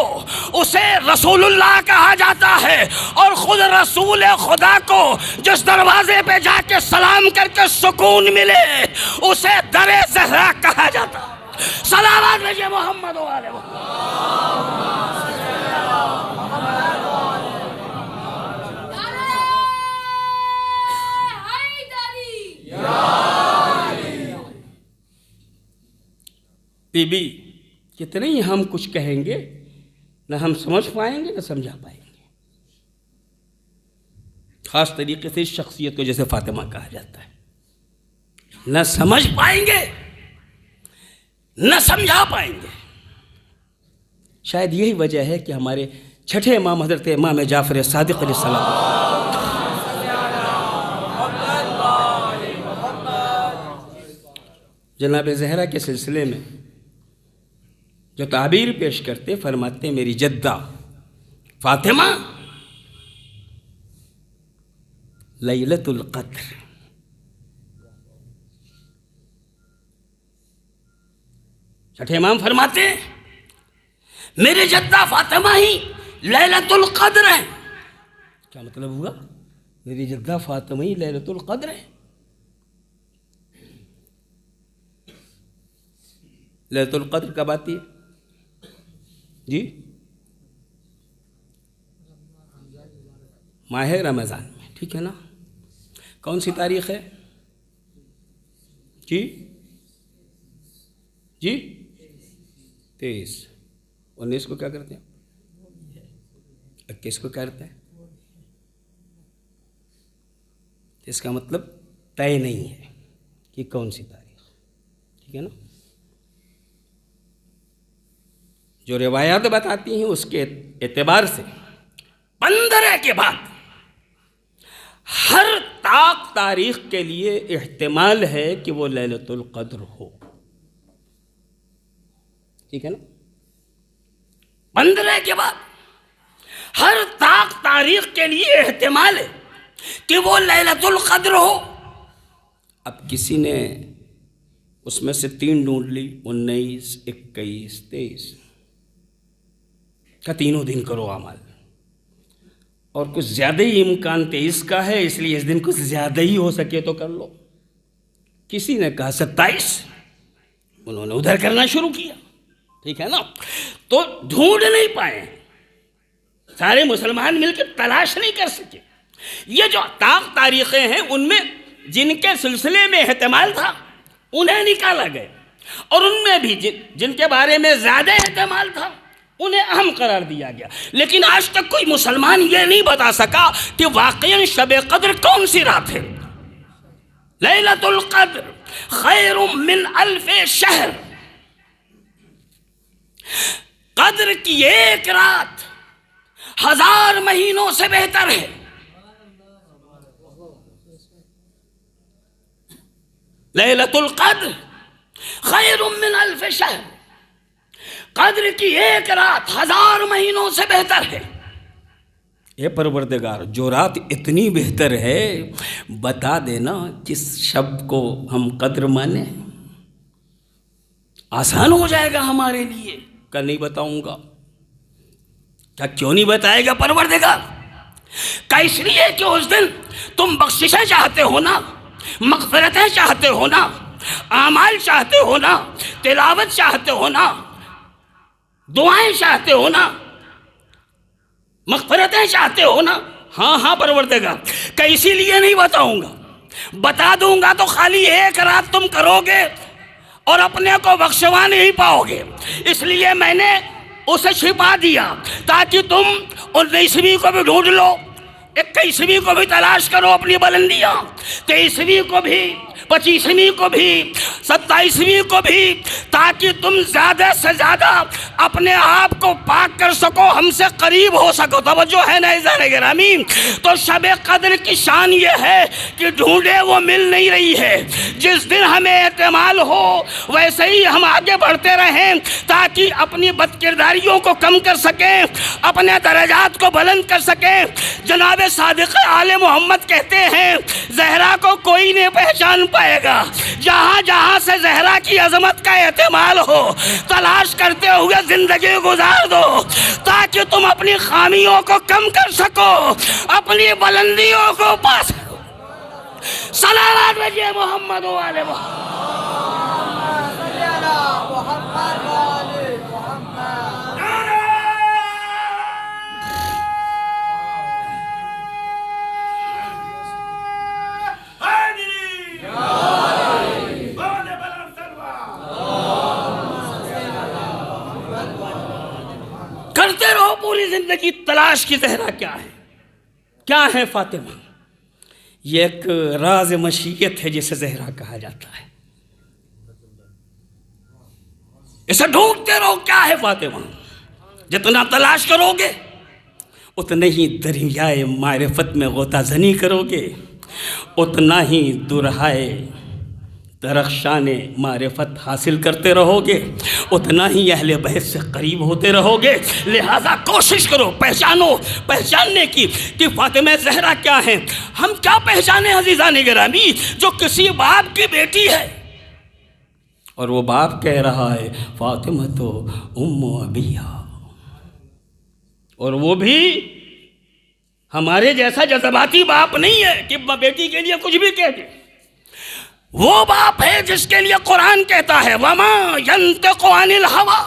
A: اسے رسول اللہ کہا جاتا ہے، اور خود رسول خدا کو جس دروازے پہ جا کے سلام کر کے سکون ملے اسے در زہرا کہا جاتا ہے۔ صلوات بھیجئے محمد و آل محمد۔ بی بی کتنے ہی ہم کچھ کہیں گے، نہ ہم سمجھ پائیں گے نہ سمجھا پائیں گے۔ خاص طریقے سے اس شخصیت کو جیسے فاطمہ کہا جاتا ہے، نہ سمجھ پائیں گے نہ سمجھا پائیں گے۔ شاید یہی وجہ ہے کہ ہمارے چھٹے امام حضرت امام جعفر صادق علیہ السلام جناب زہرا کے سلسلے میں جو تعبیر پیش کرتے، فرماتے میری جدہ فاطمہ لیلۃ القدر، چھٹے امام فرماتے میری جدہ فاطمہ ہی لیلۃ القدر ہے۔ کیا مطلب ہوا؟ میری جدہ فاطمہ ہی لیلۃ القدر ہے۔ لیلۃ القدر کب آتی ہے جی؟ ماہ رمضان میں، ٹھیک ہے نا؟ کون سی تاریخ ہے جی؟ جی 23۔ 19 کو کیا کرتے ہیں؟ 21 کو کیا کرتے ہیں؟ اس کا مطلب طے نہیں ہے کہ کون سی تاریخ، ٹھیک ہے نا؟ جو روایات بتاتی ہیں اس کے اعتبار سے 15 کے بعد ہر طاق تاریخ کے لیے احتمال ہے کہ وہ لیلۃ القدر ہو، ٹھیک ہے نا؟ 15 کے بعد ہر طاق تاریخ کے لیے احتمال ہے کہ وہ لیلۃ القدر ہو۔ اب کسی نے اس میں سے 3 ڈھونڈ لی، 19، 21، 23 کا، تینوں دن کرو اعمال، اور کچھ زیادہ ہی امکان 23 کا ہے اس لیے اس دن کچھ زیادہ ہی ہو سکے تو کر لو۔ کسی نے کہا 27، انہوں نے ادھر کرنا شروع کیا، ٹھیک ہے نا؟ تو ڈھونڈ نہیں پائے، سارے مسلمان مل کے تلاش نہیں کر سکے۔ یہ جو طاق تاریخیں ہیں ان میں جن کے سلسلے میں احتمال تھا انہیں نکالا گیا، اور ان میں بھی جن کے بارے میں زیادہ احتمال تھا انہیں اہم قرار دیا گیا، لیکن آج تک کوئی مسلمان یہ نہیں بتا سکا کہ واقعاً شب قدر کون سی رات ہے۔ لیلۃ القدر خیر من الف شہر، قدر کی ایک رات 1000 مہینوں سے بہتر ہے۔ لیلۃ القدر خیر من الف شہر، قدر کی ایک رات 1000 مہینوں سے بہتر ہے۔ اے پروردگار، جو رات اتنی بہتر ہے بتا دینا کس شب کو ہم قدر مانیں، آسان ہو جائے گا ہمارے لیے۔ کہ نہیں بتاؤں گا؟ کیا کیوں نہیں بتائے گا پروردگار؟ کہ اس لیے کہ اس دن تم بخششیں چاہتے ہو نا، مغفرتیں چاہتے ہو نا، اعمال چاہتے ہو نا، تلاوت چاہتے ہو نا، دعائیں چاہتے ہو نا، مغفرتیں چاہتے ہو نا۔ ہاں ہاں پروردگار، کہ اسی لیے نہیں بتاؤں گا، بتا دوں گا تو خالی ایک رات تم کرو گے اور اپنے کو بخشوا نہیں پاؤ گے، اس لیے میں نے اسے چھپا دیا تاکہ تم 19ویں کو بھی ڈھونڈ لو، 21ویں کو بھی تلاش کرو اپنی بلندیاں، 23ویں کو بھی، 25ویں کو بھی، 27ویں کو بھی، تاکہ تم زیادہ سے زیادہ اپنے آپ کو پاک کر سکو، ہم سے قریب ہو سکو۔ توجہ ہے نا عزیزان گرامی؟ تو شب قدر کی شان یہ ہے کہ ڈھونڈے وہ مل نہیں رہی ہے۔ جس دن ہمیں احتمال ہو ویسے ہی ہم آگے بڑھتے رہیں تاکہ اپنی بد کرداریوں کو کم کر سکیں، اپنے درجات کو بلند کر سکیں۔ جناب صادق آل محمد کہتے ہیں زہرا کو کوئی نہیں پہچان پائے گا، جہاں جہاں سے زہرا کی عظمت کا احتمال ہو تلاش کرتے ہوئے زندگی گزار دو تاکہ تم اپنی خامیوں کو کم کر سکو، اپنی بلندیوں کو پا سکو۔ صلوات بھیجئے محمد و آل محمد۔ کرتے رہو پوری زندگی تلاش کی زہرا کیا ہے، کیا ہے فاطمہ۔ یہ ایک راز مشیت ہے جسے زہرا کہا جاتا ہے، اسے ڈھونڈتے رہو کیا ہے فاطمہ۔ جتنا تلاش کرو گے اتنے ہی دریائے معرفت میں غوطہ زنی کرو گے، اتنا ہی درہائے درخشان معرفت حاصل کرتے رہو گے، اتنا ہی اہل بیت سے قریب ہوتے رہو گے۔ لہٰذا کوشش کرو پہچاننے کی کہ فاطمہ زہرا کیا ہیں۔ ہم کیا پہچانے عزیزان گرامی؟ جو کسی باپ کی بیٹی ہے اور وہ باپ کہہ رہا ہے فاطمہ تو ام ابیہا، اور وہ بھی ہمارے جیسا جذباتی باپ نہیں ہے کہ بیٹی کے لیے کچھ بھی کہہ دے۔ وہ باپ ہے جس کے لیے قرآن کہتا ہے وَمَا يَنْتِقُ عَنِ الْهَوَىٰ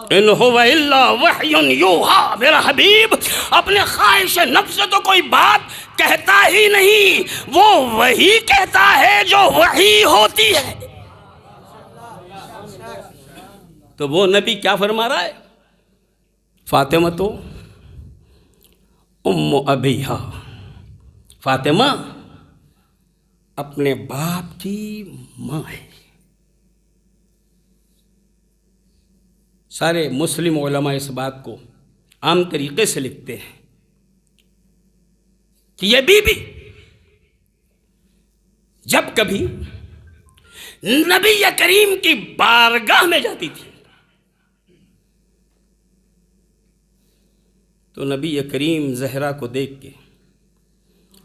A: إِنْ هُوَ إِلَّا وَحْيٌ يُوحَىٰ۔ میرا حبیب اپنے خواہش نفس سے تو کوئی بات کہتا ہی نہیں، وہ وہی کہتا ہے جو وحی ہوتی ہے۔ تو وہ نبی کیا فرما رہا ہے؟ فاطمہ تو ام ابیہا، فاطمہ اپنے باپ کی ماں ہے۔ سارے مسلم علماء اس بات کو عام طریقے سے لکھتے ہیں کہ یہ بی بی جب کبھی نبی کریم کی بارگاہ میں جاتی تھی تو نبی کریم زہرا کو دیکھ کے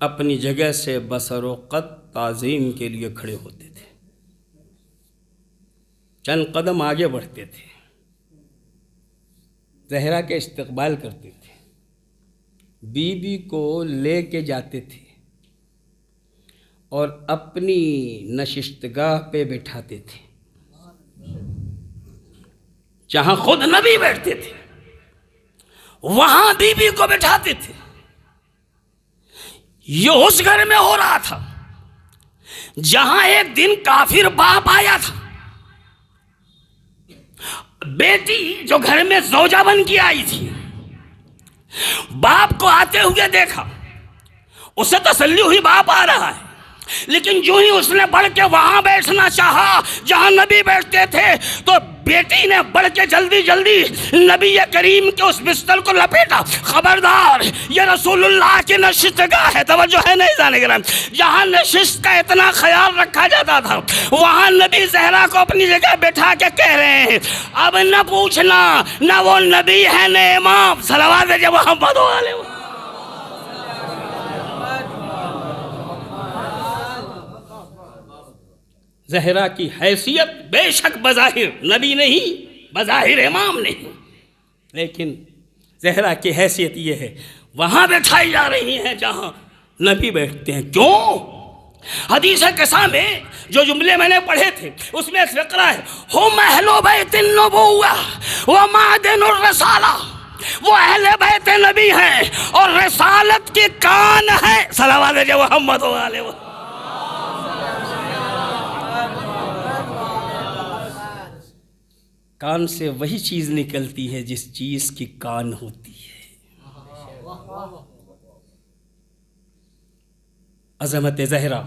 A: اپنی جگہ سے بسر و قد تعظیم کے لیے کھڑے ہوتے تھے، چند قدم آگے بڑھتے تھے، زہرا کے استقبال کرتے تھے، بی بی کو لے کے جاتے تھے اور اپنی نشستگاہ پہ بٹھاتے تھے جہاں خود نبی بیٹھتے تھے، وہاں بی بی کو بٹھاتے تھے۔ یہ اس گھر میں ہو رہا تھا جہاں ایک دن کافر باپ آیا تھا، بیٹی جو گھر میں زوجہ بن کے آئی تھی، باپ کو آتے ہوئے دیکھا، اسے تسلی ہوئی باپ آ رہا ہے، لیکن جو ہی اس نے بڑھ کے وہاں بیٹھنا چاہا جہاں نبی بیٹھتے تھے، تو بیٹی نے بڑھ کے جلدی جلدی نبی کریم کے اس بستر کو لپیٹا. خبردار، یہ رسول اللہ کی نشست گاہ ہے. توجہ ہے نہیں جانے گرام؟ جہاں نشست کا اتنا خیال رکھا جاتا تھا، وہاں نبی زہرا کو اپنی جگہ بٹھا کے کہہ رہے ہیں، اب نہ پوچھنا، نہ وہ نبی ہے نہ امام. صلوات جب محمد علیہ وسلم. زہرا کی حیثیت بے شک بظاہر نبی نہیں، بظاہر امام نہیں، لیکن زہرا کی حیثیت یہ ہے وہاں بیٹھائی جا رہی ہیں جہاں نبی بیٹھتے ہیں. کیوں؟ حدیث قصہ میں جو جملے میں نے پڑھے تھے اس میں ایک فقرہ ہے، ہم اہل بیت النبوہ و معدن الرسالہ. وہ اہل بیت نبی ہیں اور رسالت کی کان ہے. صلوات جو محمد علیہ وسلم. کان سے وہی چیز نکلتی ہے جس چیز کی کان ہوتی ہے. عظمت زہرا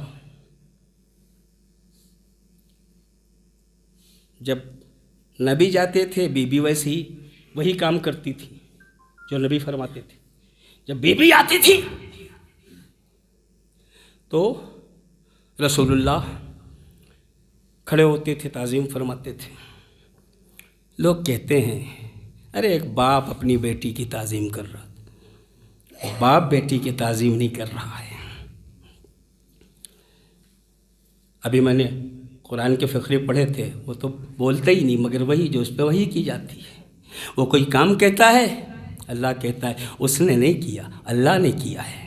A: جب نبی جاتے تھے، بی بی ویسے ہی وہی کام کرتی تھی جو نبی فرماتے تھے. جب بی بی آتی تھی تو رسول اللہ کھڑے ہوتے تھے، تعظیم فرماتے تھے. لوگ کہتے ہیں ارے ایک باپ اپنی بیٹی کی تعظیم کر رہا، باپ بیٹی کی تعظیم نہیں کر رہا ہے. ابھی میں نے قرآن کے فقرے پڑھے تھے، وہ تو بولتا ہی نہیں مگر وہی جو اس پہ وہی کی جاتی ہے. وہ کوئی کام کہتا ہے، اللہ کہتا ہے اس نے نہیں کیا، اللہ نے کیا ہے.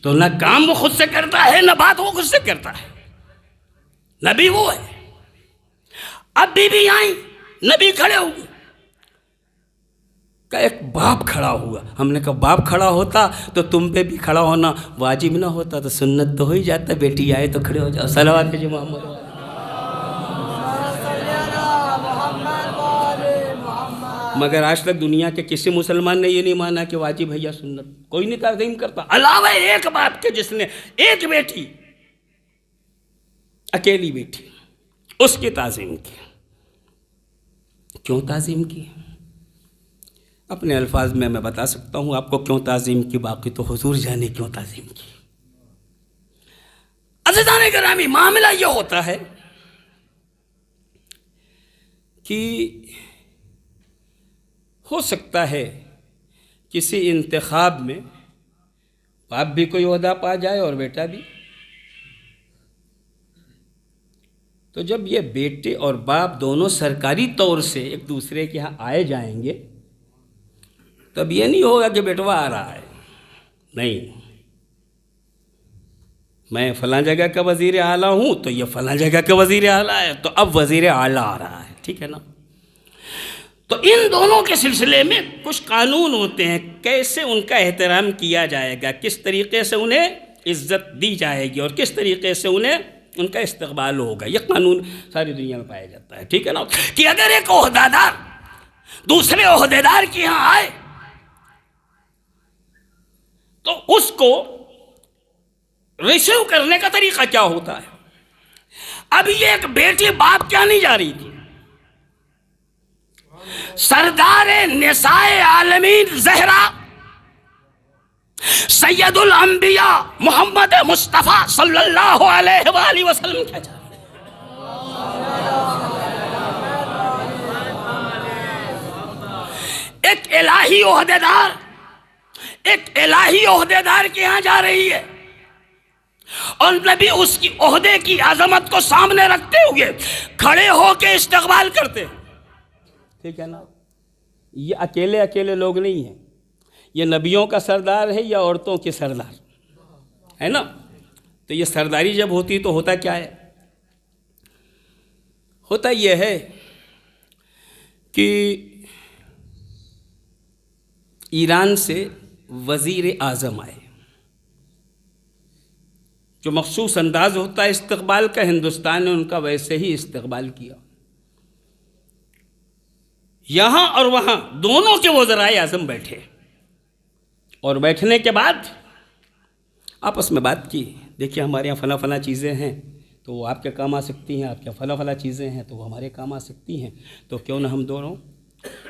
A: تو نہ کام وہ خود سے کرتا ہے نہ بات وہ خود سے کرتا ہے. نبی وہ ہے. اب بی بی آئیں، نبی کھڑے ہوئے، کہ ایک باپ کھڑا ہوا. ہم نے کہا باپ کھڑا ہوتا تو تم پہ بھی کھڑا ہونا واجب نہ ہوتا؟ تو سنت تو ہو ہی جاتا، بیٹی آئے تو کھڑے ہو جاؤ. صلوات جو محمد. مگر آج تک دنیا کے کسی مسلمان نے یہ نہیں مانا کہ واجب ہے یا سنت. کوئی نہیں تعظیم کرتا علاوہ ایک باپ کے جس نے ایک بیٹی، اکیلی بیٹی، اس کی تعظیم کی. کیوں تعظیم کی؟ اپنے الفاظ میں بتا سکتا ہوں آپ کو کیوں تعظیم کی، باقی تو حضور جانے کیوں تعظیم کی. عزیزان گرامی، معاملہ یہ ہوتا ہے کہ ہو سکتا ہے کسی انتخاب میں باپ بھی کوئی عہدہ پا جائے اور بیٹا بھی. تو جب یہ بیٹے اور باپ دونوں سرکاری طور سے ایک دوسرے کے ہاں آئے جائیں گے تب یہ نہیں ہوگا کہ بیٹوا آ رہا ہے. نہیں، میں فلاں جگہ کا وزیر اعلیٰ ہوں تو یہ فلاں جگہ کا وزیر اعلیٰ ہے تو اب وزیر اعلیٰ آ رہا ہے. ٹھیک ہے نا؟ تو ان دونوں کے سلسلے میں کچھ قانون ہوتے ہیں، کیسے ان کا احترام کیا جائے گا، کس طریقے سے انہیں عزت دی جائے گی اور کس طریقے سے انہیں ان کا استقبال ہوگا. یہ قانون ساری دنیا میں پایا جاتا ہے. ٹھیک ہے نا؟ کہ اگر ایک عہدیدار دوسرے عہدیدار کے یہاں آئے تو اس کو ریسیو کرنے کا طریقہ کیا ہوتا ہے. اب یہ ایک بیٹی باپ کیا نہیں جا رہی تھی، سردار نساء عالمین زہرا سید الانبیاء محمد مصطفیٰ صلی اللہ علیہ وآلہ وسلم کیا جا رہی ہے. ایک الہی عہدیدار کے یہاں جا رہی ہے اور نبی اس کی عہدے کی عظمت کو سامنے رکھتے ہوئے کھڑے ہو کے استقبال کرتے. ٹھیک ہے نا؟ یہ اکیلے لوگ نہیں ہیں، یہ نبیوں کا سردار ہے یا عورتوں کے سردار ہے نا؟ تو یہ سرداری جب ہوتی تو ہوتا کیا ہے؟ ہوتا یہ ہے کہ ایران سے وزیر اعظم آئے جو مخصوص انداز ہوتا ہے استقبال کا، ہندوستان نے ان کا ویسے ہی استقبال کیا. یہاں اور وہاں دونوں کے وزرائے اعظم بیٹھے اور بیٹھنے کے بعد آپس میں بات کی. دیکھیے ہمارے یہاں فلاں فلاں چیزیں ہیں تو وہ آپ کے کام آ سکتی ہیں، آپ کے فلاں فلاں چیزیں ہیں تو وہ ہمارے کام آ سکتی ہیں، تو کیوں نہ ہم دونوں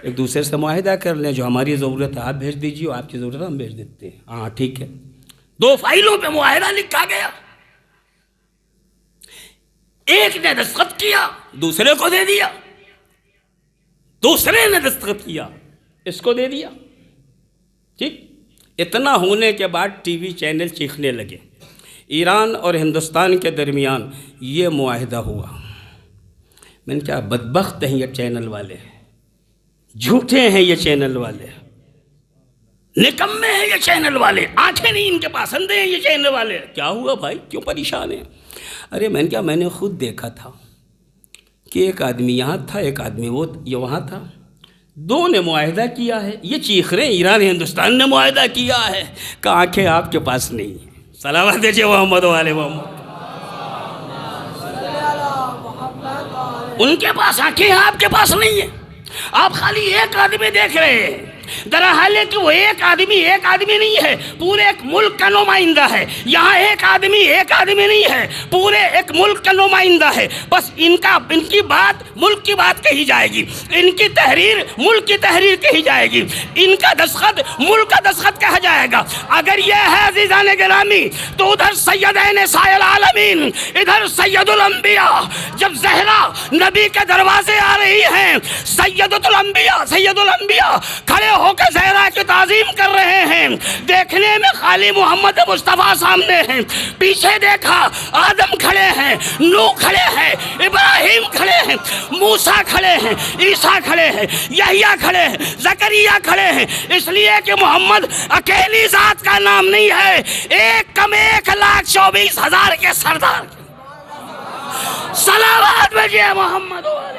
A: ایک دوسرے سے معاہدہ کر لیں، جو ہماری ضرورت ہے آپ بھیج دیجیے اور آپ کی ضرورت ہم بھیج دیتے ہیں. ہاں ٹھیک ہے. 2 فائلوں پہ معاہدہ لکھا گیا، ایک نے دستخط کیا دوسرے کو دے دیا، دوسرے نے دستخط کیا اس کو دے دیا. ٹھیک. اتنا ہونے کے بعد ٹی وی چینل چیخنے لگے. ایران اور ہندوستان کے درمیان یہ معاہدہ ہوا. میں نے کہا بدبخت ہیں یہ چینل والے، جھوٹے ہیں یہ چینل والے، نکمے ہیں یہ چینل والے، آنکھیں نہیں ان کے پاس، اندھے ہیں یہ چینل والے. کیا ہوا بھائی، کیوں پریشان ہیں؟ ارے میں نے کہا میں نے خود دیکھا تھا کہ ایک آدمی یہاں تھا، ایک آدمی وہ یہ وہاں تھا، 2 نے معاہدہ کیا ہے. یہ چیخ رہے ہیں ایران ہندوستان نے معاہدہ کیا ہے، کہ آنکھیں آپ کے پاس نہیں ہیں. صلوات دیجیے محمد والے محمد. ان کے پاس آنکھیں ہیں، آپ کے پاس نہیں ہیں. آپ خالی ایک آدمی دیکھ رہے ہیں، درحال ہے کہ وہ ایک آدمی نہیں ہے، پورے ایک ملک کا نمائندہ ہے. یہاں ایک آدمی نہیں ہے، پورے ایک ملک کا نمائندہ ہے. بس ان کی بات ملک کی بات کہی جائے گی، ان کی تحریر ملک کی تحریر کہی جائے گی، ان کا دستخط ملک کا دستخط کہا جائے گا. اگر یہ ہے عزیزان گرامی تو ادھر سیدین سائے العالمین، ادھر سید الانبیاء. جب زہرا نبی کے دروازے آ رہی ہیں، سید الانبیاء کھڑے ہو کے زہرا کی تعظیم کر رہے ہیں. دیکھنے میں خالی محمد مصطفیٰ سامنے ہیں، پیچھے دیکھا آدم کھڑے ہیں، نوح کھڑے ہیں، ابراہیم کھڑے ہیں، موسیٰ کھڑے ہیں، عیسیٰ کھڑے ہیں، یحییٰ کھڑے ہیں، زکریا کھڑے ہیں. اس لیے کہ محمد اکیلی ذات کا نام نہیں ہے، 1,24,000 کے سردار. صلوات بھیجئے محمد والے.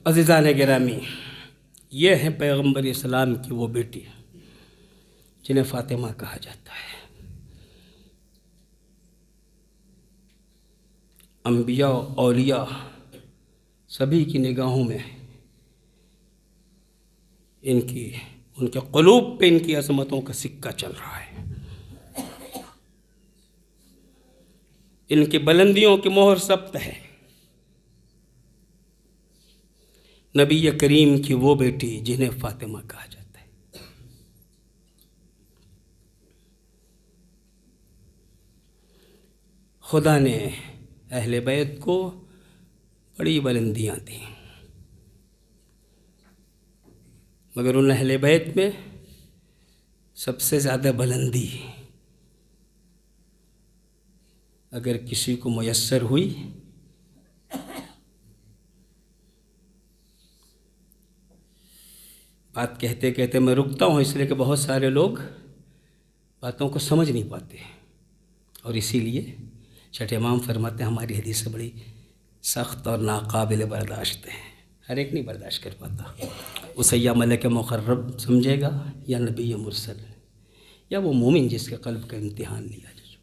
A: عزیزان گرامی، یہ ہیں پیغمبر اسلام کی وہ بیٹی جنہیں فاطمہ کہا جاتا ہے. انبیاء اولیاء سبھی کی نگاہوں میں ان کے قلوب پہ ان کی عظمتوں کا سکہ چل رہا ہے. ان کی بلندیوں کی مہر ثبت ہے. نبی کریم کی وہ بیٹی جنہیں فاطمہ کہا جاتا ہے. خدا نے اہل بیت کو بڑی بلندیاں دیں، مگر ان اہل بیت میں سب سے زیادہ بلندی اگر کسی کو میسر ہوئی بات کہتے کہتے میں رکتا ہوں، اس لیے کہ بہت سارے لوگ باتوں کو سمجھ نہیں پاتے، اور اسی لیے چھٹے امام فرماتے ہیں ہماری حدیث بڑی سخت اور ناقابل برداشت ہے. ہر ایک نہیں برداشت کر پاتا. اسے یا ملک مقرب سمجھے گا، یا نبی مرسل، یا وہ مومن جس کے قلب کا امتحان لیا جا چکا.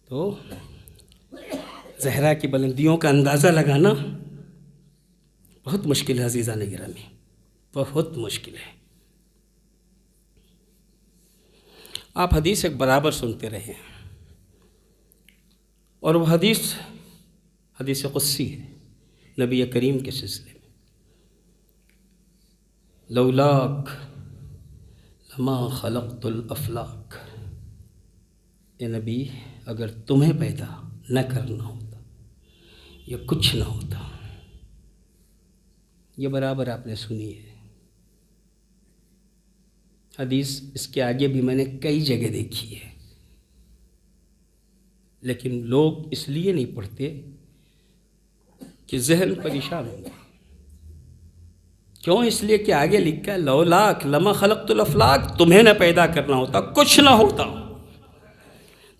A: تو زہرا کی بلندیوں کا اندازہ لگانا بہت مشکل ہے عزیزان گرامی، بہت مشکل ہے. آپ حدیث ایک برابر سنتے رہے، اور وہ حدیث قدسی ہے نبی کریم کے سلسلے میں. لولاک لما خلقت الافلاک، اے نبی اگر تمہیں پیدا نہ کرنا ہوتا یا کچھ نہ ہوتا. یہ برابر آپ نے سنی ہے حدیث. اس کے آگے بھی میں نے کئی جگہ دیکھی ہے، لیکن لوگ اس لیے نہیں پڑھتے کہ ذہن پریشان ہوگا. کیوں؟ اس لیے کہ آگے لکھا ہے لولاک لما خلقت الافلاک، تمہیں نہ پیدا کرنا ہوتا کچھ نہ ہوتا.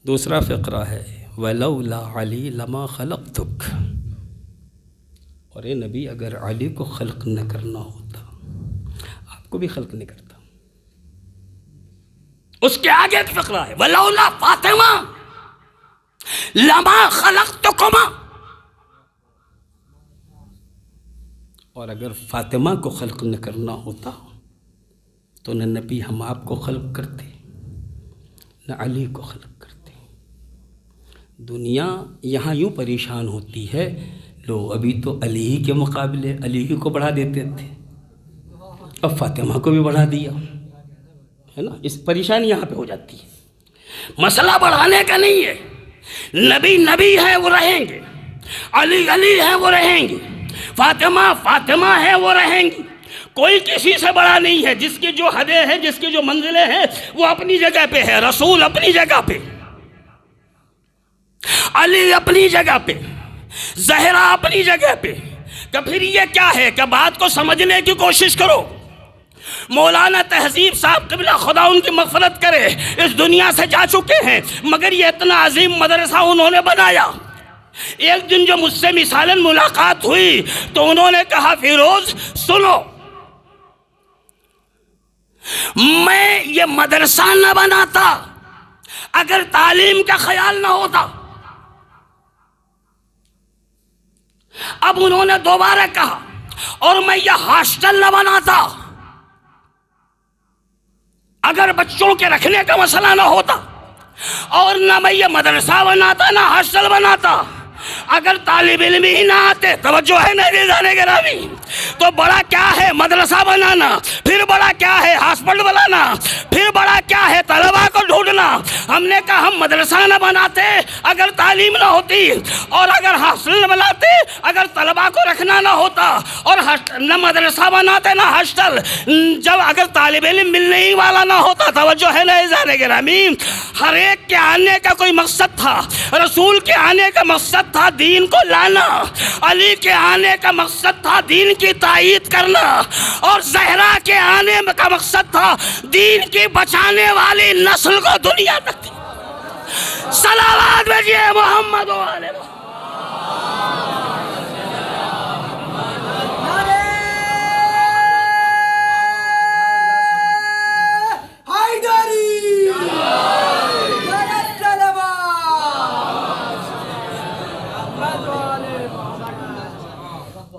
A: دوسرا فقرہ ہے ولولا علی لما خلقتک، اور اے نبی اگر علی کو خلق نہ کرنا ہوتا آپ کو بھی خلق نہیں کرتا. اس کے آگے ایک فقرہ ہے ولولا فاطمہ لما خلقتکما، اور اگر فاطمہ کو خلق نہ کرنا ہوتا تو نہ نبی ہم آپ کو خلق کرتے نہ علی کو خلق کرتے. دنیا یہاں یوں پریشان ہوتی ہے، لو ابھی تو علی کے مقابلے علی کو بڑھا دیتے تھے، اب فاطمہ کو بھی بڑھا دیا ہے نا. اس پریشانی یہاں پہ ہو جاتی ہے. مسئلہ بڑھانے کا نہیں ہے، نبی نبی ہے وہ رہیں گے، علی علی ہے وہ رہیں گے، فاطمہ فاطمہ ہے وہ رہیں گی. کوئی کسی سے بڑا نہیں ہے. جس کی جو حدیں ہیں، جس کی جو منزلیں ہیں وہ اپنی جگہ پہ ہے. رسول اپنی جگہ پہ، علی اپنی جگہ پہ، زہرا اپنی جگہ پہ. کہ پھر یہ کیا ہے کہ بات کو سمجھنے کی کوشش کرو. مولانا تہذیب صاحب قبلہ خدا ان کی مغفرت کرے اس دنیا سے جا چکے ہیں، مگر یہ اتنا عظیم مدرسہ انہوں نے بنایا. ایک دن جو مجھ سے مثالاً ملاقات ہوئی تو انہوں نے کہا فیروز سنو، میں یہ مدرسہ نہ بناتا اگر تعلیم کا خیال نہ ہوتا. اب انہوں نے دوبارہ کہا اور میں یہ ہاسٹل نہ بناتا اگر بچوں کے رکھنے کا مسئلہ نہ ہوتا، اور نہ میں یہ مدرسہ بناتا نہ ہاسٹل بناتا اگر طالب علم ہی نہ آتے. توجہ ہے میرے جانے گرامی. تو بڑا کیا ہے مدرسہ بنانا، پھر بڑا کیا ہے ہاسپٹل بنانا، پھر بڑا کیا ہے طلباء کو ڈھونڈنا. ہم نے کہا ہم مدرسہ نہ بناتے اگر تعلیم نہ ہوتی، اور اگر ہاسٹل نہ بناتے اگر طلباء کو رکھنا نہ ہوتا، اور نہ مدرسہ بناتے نہ ہاسٹل جب اگر طالب علم ملنے ہی والا نہ ہوتا. توجہ ہے نا جانے گرامی. ہر ایک کے آنے کا کوئی مقصد تھا. رسول کے آنے کا مقصد تھا دین کو لانا، علی کے آنے کا مقصد تھا دین کی تائید کرنا، اور زہرا کے آنے کا مقصد تھا دین کی بچانے والی نسل کو دنیا تک. صلوات بھیجئے محمد و آلہ محمد.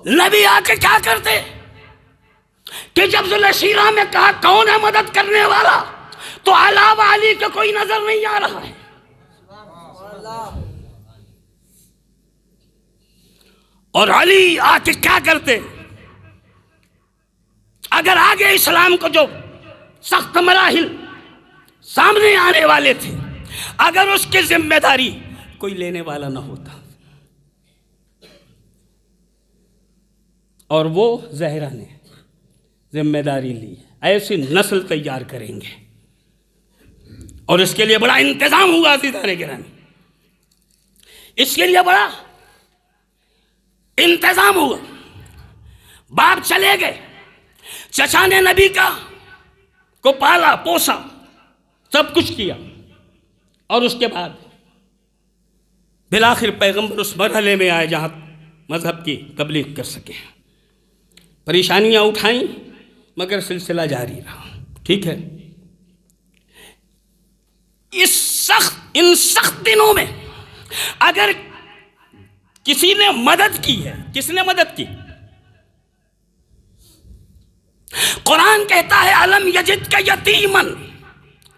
A: نبی آ کے کیا کرتے کہ جب ذوالشیرہ میں کہا کون ہے مدد کرنے والا تو علاوہ علی کے کوئی نظر نہیں آ رہا ہے. اور علی آ کے کیا کرتے اگر آگے اسلام کو جو سخت مراحل سامنے آنے والے تھے اگر اس کی ذمہ داری کوئی لینے والا نہ ہوتا. اور وہ زہرا نے ذمہ داری لی، ایسی نسل تیار کریں گے، اور اس کے لیے بڑا انتظام ہوا عزیزان گرامی. اس کے لیے بڑا انتظام ہوا. باپ چلے گئے، چچا نے نبی کو پالا پوسا سب کچھ کیا، اور اس کے بعد بالآخر پیغمبر اس مرحلے میں آئے جہاں مذہب کی تبلیغ کر سکے. پریشانیاں اٹھائیں مگر سلسلہ جاری رہا. ٹھیک ہے. ان سخت دنوں میں اگر کسی نے مدد کی ہے، کس نے مدد کی؟ قرآن کہتا ہے الم یجدک یتیما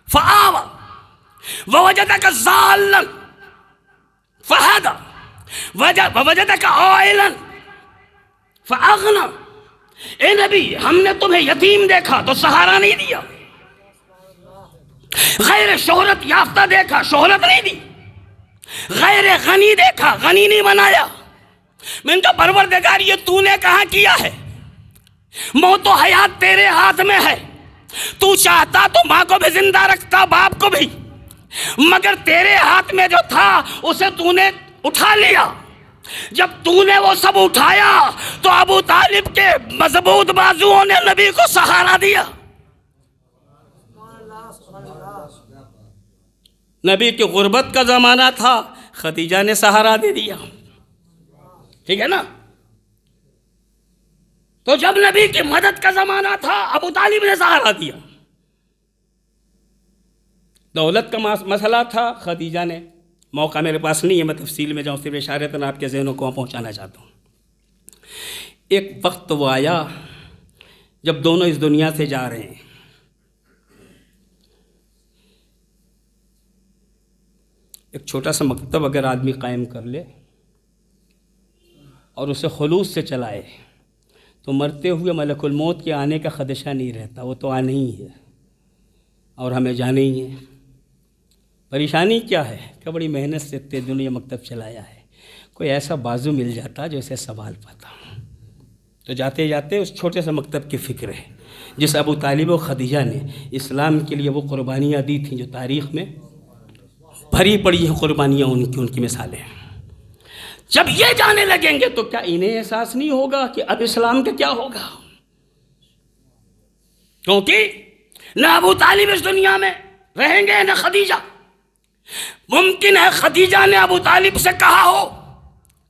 A: فآوی ووجدک ضالا فہدی ووجدک عائلا فأغنی. اے نبی ہم نے تمہیں یتیم دیکھا تو سہارا نہیں دیا، غیر شہرت یافتہ دیکھا شہرت نہیں دی، غیر غنی دیکھا غنی نہیں بنایا. میں نے کہا پروردگار یہ تو نے کہاں کیا ہے؟ موت و حیات تیرے ہاتھ میں ہے. تو چاہتا تو ماں کو بھی زندہ رکھتا، باپ کو بھی، مگر تیرے ہاتھ میں جو تھا اسے تو نے اٹھا لیا. جب تو نے وہ سب اٹھایا تو ابو طالب کے مضبوط بازوؤں نے نبی کو سہارا دیا. نبی کی غربت کا زمانہ تھا، خدیجہ نے سہارا دے دیا. ٹھیک ہے نا؟ تو جب نبی کی مدد کا زمانہ تھا ابو طالب نے سہارا دیا. دولت کا مسئلہ تھا، خدیجہ نے. موقع میرے پاس نہیں ہے میں تفصیل میں جاؤں، صرف اشارتاً آپ کے ذہنوں کو پہنچانا چاہتا ہوں. ایک وقت وہ آیا جب دونوں اس دنیا سے جا رہے ہیں. ایک چھوٹا سا مکتب اگر آدمی قائم کر لے اور اسے خلوص سے چلائے تو مرتے ہوئے ملک الموت کے آنے کا خدشہ نہیں رہتا. وہ تو آنا ہی ہے اور ہمیں جانا ہی ہے. پریشانی کیا ہے کہ بڑی محنت سے اتنے دنیا مکتب چلایا ہے، کوئی ایسا بازو مل جاتا جو اسے سنبھال پاتا. تو جاتے جاتے اس چھوٹے سے مکتب کی فکر ہے جس ابو طالب و خدیجہ نے اسلام کے لیے وہ قربانیاں دی تھیں جو تاریخ میں بھری پڑی ہیں. قربانیاں ان کی مثالیں. جب یہ جانے لگیں گے تو کیا انہیں احساس نہیں ہوگا کہ اب اسلام کا کیا ہوگا؟ کیونکہ نہ ابو طالب اس دنیا میں رہیں گے نہ خدیجہ. ممکن ہے خدیجہ نے ابو طالب سے کہا ہو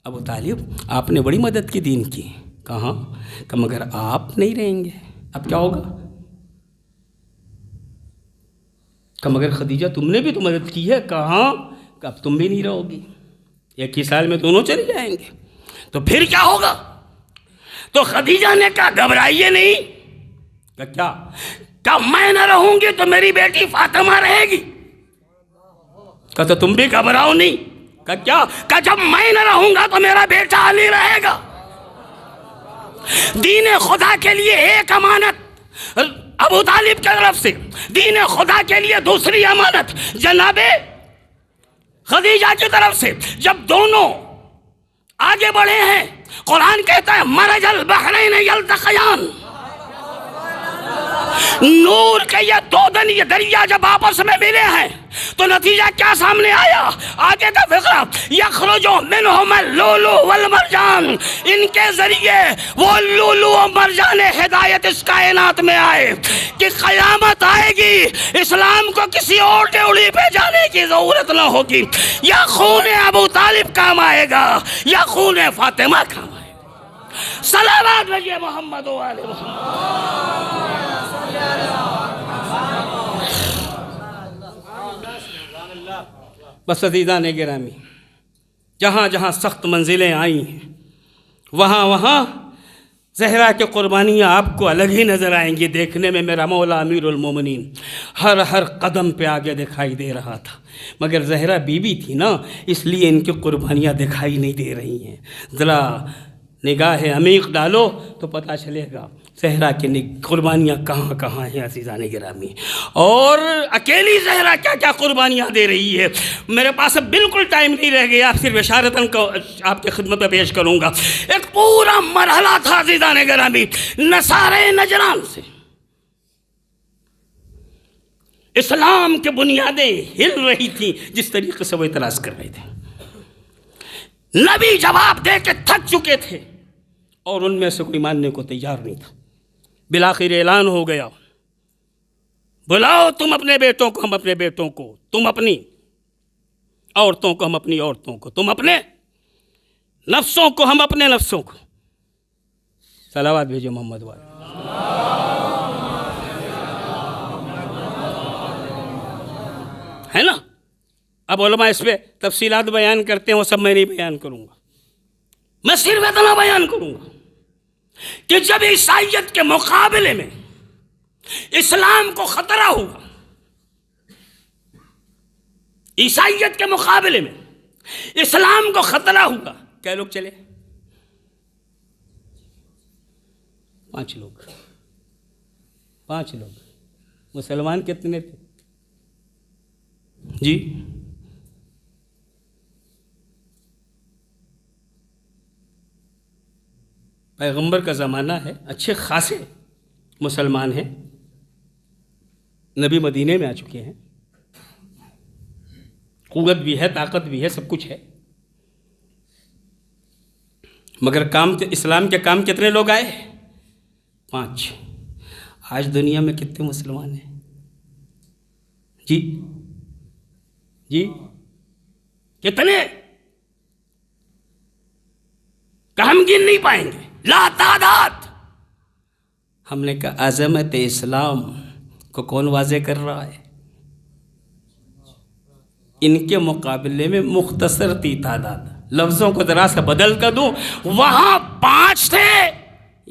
A: ابو طالب آپ نے بڑی مدد کی دین کی. کہاں کہ مگر آپ نہیں رہیں گے اب کیا ہوگا؟ کہ مگر خدیجہ تم نے بھی تو مدد کی ہے. کہاں کہ اب تم بھی نہیں رہو گی، ایک ہی سال میں دونوں چلے جائیں گے. تو پھر کیا ہوگا؟ تو خدیجہ نے کہا گھبرائیے نہیں. کہ میں نہ رہوں گی تو میری بیٹی فاطمہ رہے گی. کہ تم بھی گھبراؤ نہیں. کہ جب میں نہ رہوں گا تو میرا بیٹا علی رہے گا. دین خدا کے لیے ایک امانت ابو طالب کی طرف سے، دین خدا کے لیے دوسری امانت جناب خدیجہ کی طرف سے. جب دونوں آگے بڑھے ہیں، قرآن کہتا ہے مرج البحرین یلتقیان، نور کے یہ دو یہ دریا جب آپس میں ملے ہیں تو نتیجہ کیا سامنے آیا؟ آگے کا فقرہ یخرج منہما اللؤلؤ والمرجان، ان کے ذریعے وہ لولو و مرجان ہدایت اس کائنات میں آئے کہ قیامت آئے گی اسلام کو کسی اور ڈیوڑی پہ جانے کی ضرورت نہ ہوگی. یا خون ابو طالب کام آئے گا یا خون فاطمہ کام آئے گا. صلوات بھیجئے محمد و آل محمد. بس عزیزان گرامی، جہاں جہاں سخت منزلیں آئی ہیں وہاں وہاں زہرا کی قربانیاں آپ کو الگ ہی نظر آئیں گی. دیکھنے میں میرا مولا امیر المومنین ہر قدم پہ آگے دکھائی دے رہا تھا، مگر زہرا بی بی تھی نا، اس لیے ان کی قربانیاں دکھائی نہیں دے رہی ہیں. ذرا نگاہ عمیق ڈالو تو پتہ چلے گا زہرا کی قربانیاں کہاں کہاں ہیں عزیزان گرامی. اور اکیلی زہرا کیا کیا قربانیاں دے رہی ہے. میرے پاس اب بالکل ٹائم نہیں رہ گیا، صرف اشارتاً کو آپ کی خدمت میں پیش کروں گا. ایک پورا مرحلہ تھا عزیزان گرامی، نصارے نجران سے اسلام کے بنیادیں ہل رہی تھیں جس طریقے سے وہ اعتراض کر رہے تھے. نبی جواب دے کے تھک چکے تھے اور ان میں سے کوئی ماننے کو تیار نہیں تھا. بالآخر اعلان ہو گیا، بلاؤ تم اپنے بیٹوں کو، ہم اپنے بیٹوں کو، تم اپنی عورتوں کو، ہم اپنی عورتوں کو، تم اپنے نفسوں کو، ہم اپنے نفسوں کو. صلوات بھیجو محمد والے. ہے نا؟ اب علماء اس پہ تفصیلات بیان کرتے ہیں، وہ سب میں نہیں بیان کروں گا. میں صرف اتنا بیان کروں گا کہ جب عیسائیت کے مقابلے میں اسلام کو خطرہ ہوا، عیسائیت کے مقابلے میں اسلام کو خطرہ ہوا، کیا لوگ چلے؟ 5 لوگ. 5 لوگ. مسلمان کتنے تھے جی؟ پیغمبر کا زمانہ ہے، اچھے خاصے مسلمان ہیں، نبی مدینے میں آ چکے ہیں، قوت بھی ہے، طاقت بھی ہے، سب کچھ ہے. مگر اسلام کے کام کتنے لوگ آئے؟ 5۔ آج دنیا میں کتنے مسلمان ہیں؟ جی کتنے؟ کہ ہم گن نہیں پائیں گے، لا تعداد۔ ہم نے کہا عظمت اسلام کو کون واضح کر رہا ہے؟ ان کے مقابلے میں مختصر تھی تعداد۔ لفظوں کو ذرا سا بدل کر دوں، وہاں 5 تھے،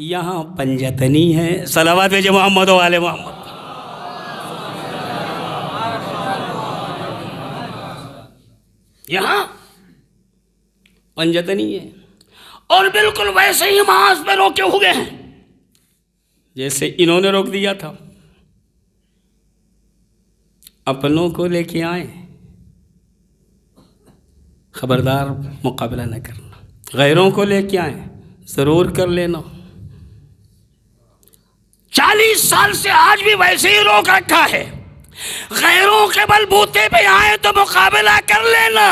A: یہاں 55 ہیں۔ صلوات بھیجے محمد و آل محمد۔ یہاں 55 ہیں، اور بالکل ویسے ہی محاذ پہ روکے ہوئے ہیں جیسے انہوں نے روک دیا تھا۔ اپنوں کو لے کے آئیں، خبردار مقابلہ نہ کرنا۔ غیروں کو لے کے آئیں، ضرور کر لینا۔ 40 سال سے آج بھی ویسے ہی روک رکھا ہے۔ غیروں کے بل بوتے پہ آئے تو مقابلہ کر لینا،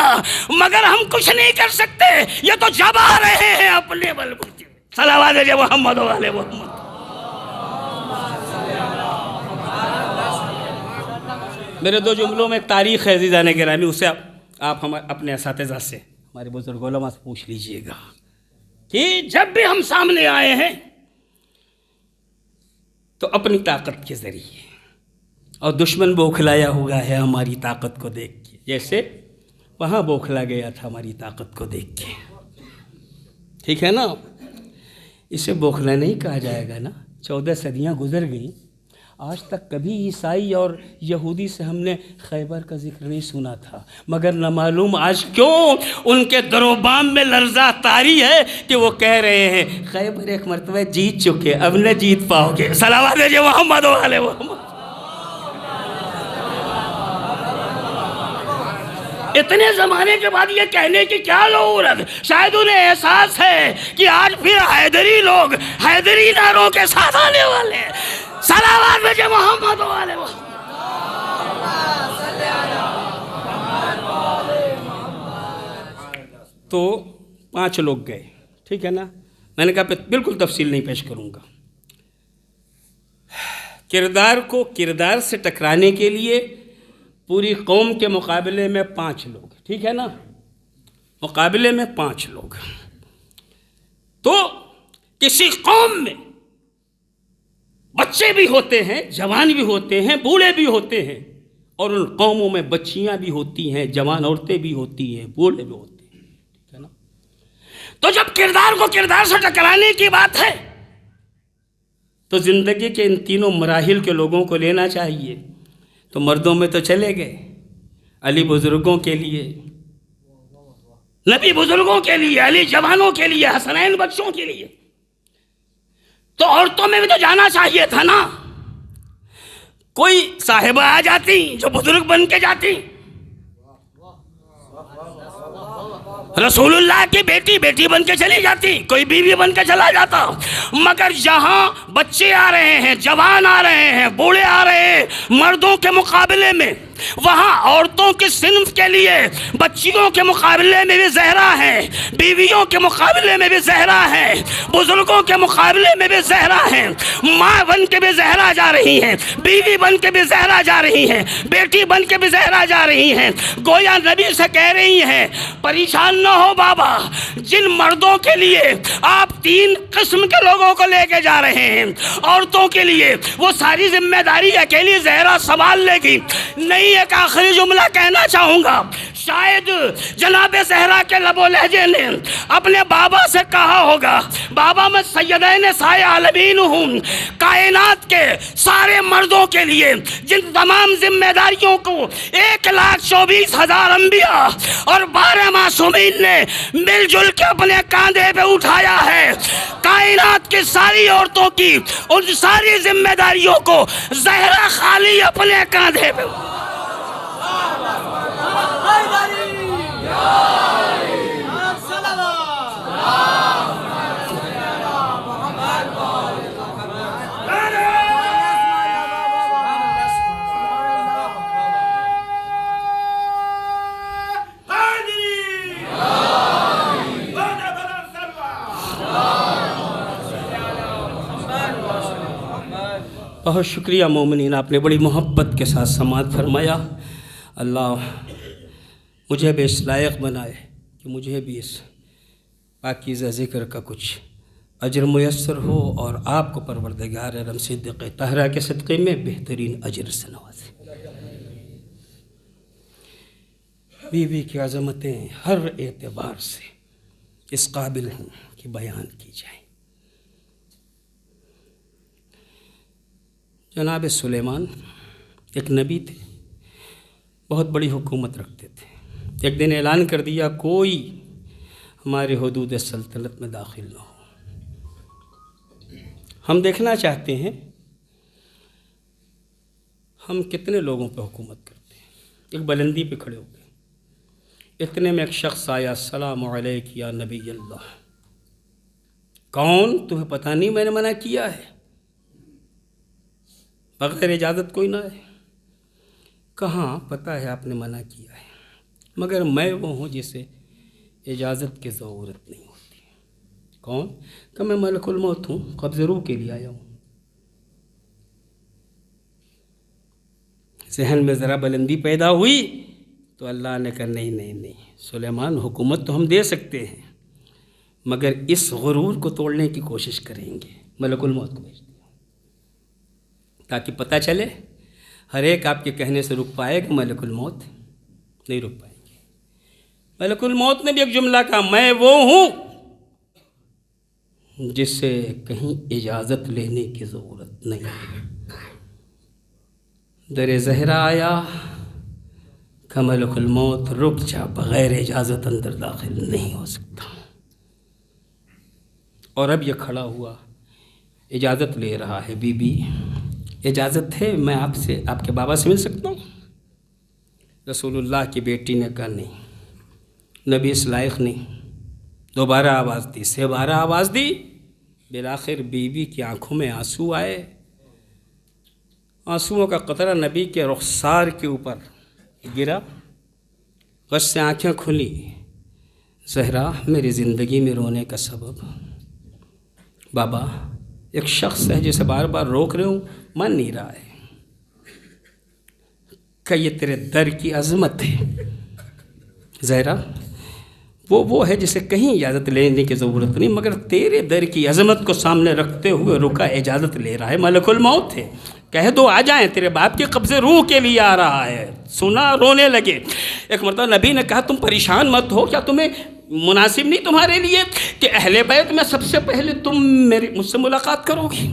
A: مگر ہم کچھ نہیں کر سکتے، یہ تو جب آ رہے ہیں اپنے بل بوتے۔ صلوات علی محمد و آل محمد۔ میرے 2 جملوں میں ایک تاریخ ہے عزیزان گرامی، اسے آپ اپنے اساتذہ سے، ہمارے بزرگ علماء سے پوچھ لیجئے گا کہ جب بھی ہم سامنے آئے ہیں تو اپنی طاقت کے ذریعے، اور دشمن بوکھلایا ہوا ہے ہماری طاقت کو دیکھ کے، جیسے وہاں بوکھلا گیا تھا ہماری طاقت کو دیکھ کے۔ ٹھیک ہے نا؟ اسے بوکھلا نہیں کہا جائے گا نا۔ 14 صدیاں گزر گئیں، آج تک کبھی عیسائی اور یہودی سے ہم نے خیبر کا ذکر نہیں سنا تھا، مگر نہ معلوم آج کیوں ان کے در و بام میں لرزہ طاری ہے کہ وہ کہہ رہے ہیں خیبر ایک مرتبہ جیت چکے، اب نہ جیت پاؤ گے۔ صلوات علی محمد و آل محمد۔ اتنے زمانے کے بعد یہ کہنے کی کیا ضرورت؟ شاید انہیں احساس ہے کہ آج پھر حیدری لوگ حیدری نعروں کے ساتھ آنے والے ہیں۔ صلوات بھیجے محمد و آل محمد۔ تو 5 لوگ گئے، ٹھیک ہے نا؟ میں نے کہا بالکل تفصیل نہیں پیش کروں گا۔ کردار کو کردار سے ٹکرانے کے لیے پوری قوم کے مقابلے میں 5 لوگ، ٹھیک ہے نا؟ مقابلے میں 5 لوگ۔ تو کسی قوم میں بچے بھی ہوتے ہیں، جوان بھی ہوتے ہیں، بوڑھے بھی ہوتے ہیں، اور ان قوموں میں بچیاں بھی ہوتی ہیں، جوان عورتیں بھی ہوتی ہیں، بوڑھے بھی ہوتے ہیں، ٹھیک ہے نا؟ تو جب کردار کو کردار سے ٹکرانے کی بات ہے تو زندگی کے ان تینوں مراحل کے لوگوں کو لینا چاہیے۔ تو مردوں میں تو چلے گئے، علی بزرگوں کے لیے، نبی بزرگوں کے لیے، علی جوانوں کے لیے، حسنین بچوں کے لیے۔ تو عورتوں میں بھی تو جانا چاہیے تھا نا۔ کوئی صاحبہ آ جاتی جو بزرگ بن کے جاتی، رسول اللہ کی بیٹی بن کے چلی جاتی، کوئی بیوی بن کے چلا جاتا، مگر یہاں بچے آ رہے ہیں، جوان آ رہے ہیں، بوڑھے آ رہے ہیں مردوں کے مقابلے میں، وہاں عورتوں کے صنف کے لیے بچیوں کے مقابلے میں بھی زہرا ہیں، بیویوں کے مقابلے میں بھی زہرا ہیں، بزرگوں کے مقابلے میں بھی زہرا ہیں، ماں بن کے بھی زہرا جا رہی ہیں، بیوی بن کے بھی زہرا جا رہی ہیں، بیٹی بن کے بھی زہرا جا رہی ہیں۔ گویا نبی سے کہہ رہی ہیں پریشان نہ ہو بابا، جن مردوں کے لیے آپ 3 قسم کے لوگوں کو لے کے جا رہے ہیں، عورتوں کے لیے وہ ساری ذمہ داری اکیلی زہرا سنبھال لے گی نہیں۔ ایک آخری جملہ کہنا چاہوں گا، شاید جناب زہرا کے لب و لہجے نے اپنے بابا سے کہا ہوگا بابا میں سیدین سائے عالمین ہوں، کائنات کے سارے مردوں کے لیے جن تمام ذمہ داریوں کو 1,24,000 انبیاء اور 12 معصومین نے مل جل کے اپنے کاندھے پہ اٹھایا ہے، کائنات کی ساری عورتوں کی ان ساری ذمہ داریوں کو زہرا خالی اپنے کاندھے پہ بہت شکریہ مومنین، آپ نے بڑی محبت کے ساتھ سماعت فرمایا۔ اللہ مجھے بھی اس لائق بنائے کہ مجھے بھی اس پاکیزہ ذکر کا کچھ اجر میسر ہو، اور آپ کو پروردگار عالم صدیق طاہرہ کے صدقے میں بہترین اجر سے نوازے۔ بی بی کی عظمتیں ہر اعتبار سے اس قابل ہیں کہ بیان کی جائیں۔ جناب سلیمان ایک نبی تھے، بہت بڑی حکومت رکھتے تھے۔ ایک دن اعلان کر دیا کوئی ہمارے حدود سلطنت میں داخل نہ ہو۔ ہم دیکھنا چاہتے ہیں ہم کتنے لوگوں پہ حکومت کرتے ہیں۔ ایک بلندی پہ کھڑے ہو گئے، اتنے میں ایک شخص آیا، السلام علیک یا نبی اللہ۔ کون؟ تمہیں پتہ نہیں میں نے منع کیا ہے بغیر اجازت کوئی نہ آئے؟ کہاں پتہ ہے آپ نے منع کیا ہے، مگر میں وہ ہوں جسے اجازت کی ضرورت نہیں ہوتی۔ کون؟ کہ میں ملک الموت ہوں، قبض روح کے لیے آیا ہوں۔ ذہن میں ذرا بلندی پیدا ہوئی تو اللہ نے کہا نہیں سلیمان، حکومت تو ہم دے سکتے ہیں مگر اس غرور کو توڑنے کی کوشش کریں گے۔ ملک الموت کو بھیج دیا تاکہ پتہ چلے، ہر ایک آپ کے کہنے سے رک پائے کہ ملک الموت نہیں رک پائیں گے۔ ملک الموت نے بھی ایک جملہ کہا، میں وہ ہوں جس سے کہیں اجازت لینے کی ضرورت نہیں ہے۔ در زہرا آیا کہ ملک الموت رک جا، بغیر اجازت اندر داخل نہیں ہو سکتا۔ اور اب یہ کھڑا ہوا، اجازت لے رہا ہے۔ بی بی اجازت ہے، میں آپ کے بابا سے مل سکتا ہوں؟ رسول اللہ کی بیٹی نے کہا نہیں، نبی اس لائق نہیں۔ دوبارہ آواز دی، سے بارہ آواز دی، بالآخر بی بی کی آنکھوں میں آنسو آئے۔ آنسوؤں کا قطرہ نبی کے رخسار کے اوپر گرا، غش سے آنکھیں کھلی۔ زہرا میری زندگی میں رونے کا سبب، بابا ایک شخص ہے جسے بار بار روک رہے ہوں، من نہیں رہا ہے کہ یہ تیرے در کی عظمت ہے۔ زہرا وہ ہے جسے کہیں اجازت لینے کی ضرورت نہیں، مگر تیرے در کی عظمت کو سامنے رکھتے ہوئے رکا اجازت لے رہا ہے۔ ملک الموت ہے، کہہ دو آ جائیں، تیرے باپ کے قبضے روح کے لیے آ رہا ہے۔ سنا، رونے لگے۔ ایک مرتبہ نبی نے کہا تم پریشان مت ہو، کیا تمہیں مناسب نہیں تمہارے لیے کہ اہل بیت میں سب سے پہلے تم مجھ سے ملاقات کرو گی؟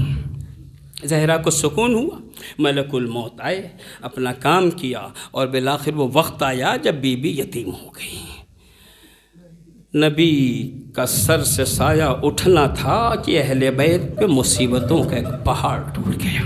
A: زہرا کو سکون ہوا۔ ملک الموت آئے، اپنا کام کیا، اور بالآخر وہ وقت آیا جب بی بی یتیم ہو گئی۔ نبی کا سر سے سایہ اٹھنا تھا کہ اہل بیت پہ مصیبتوں کا ایک پہاڑ ٹوٹ گیا۔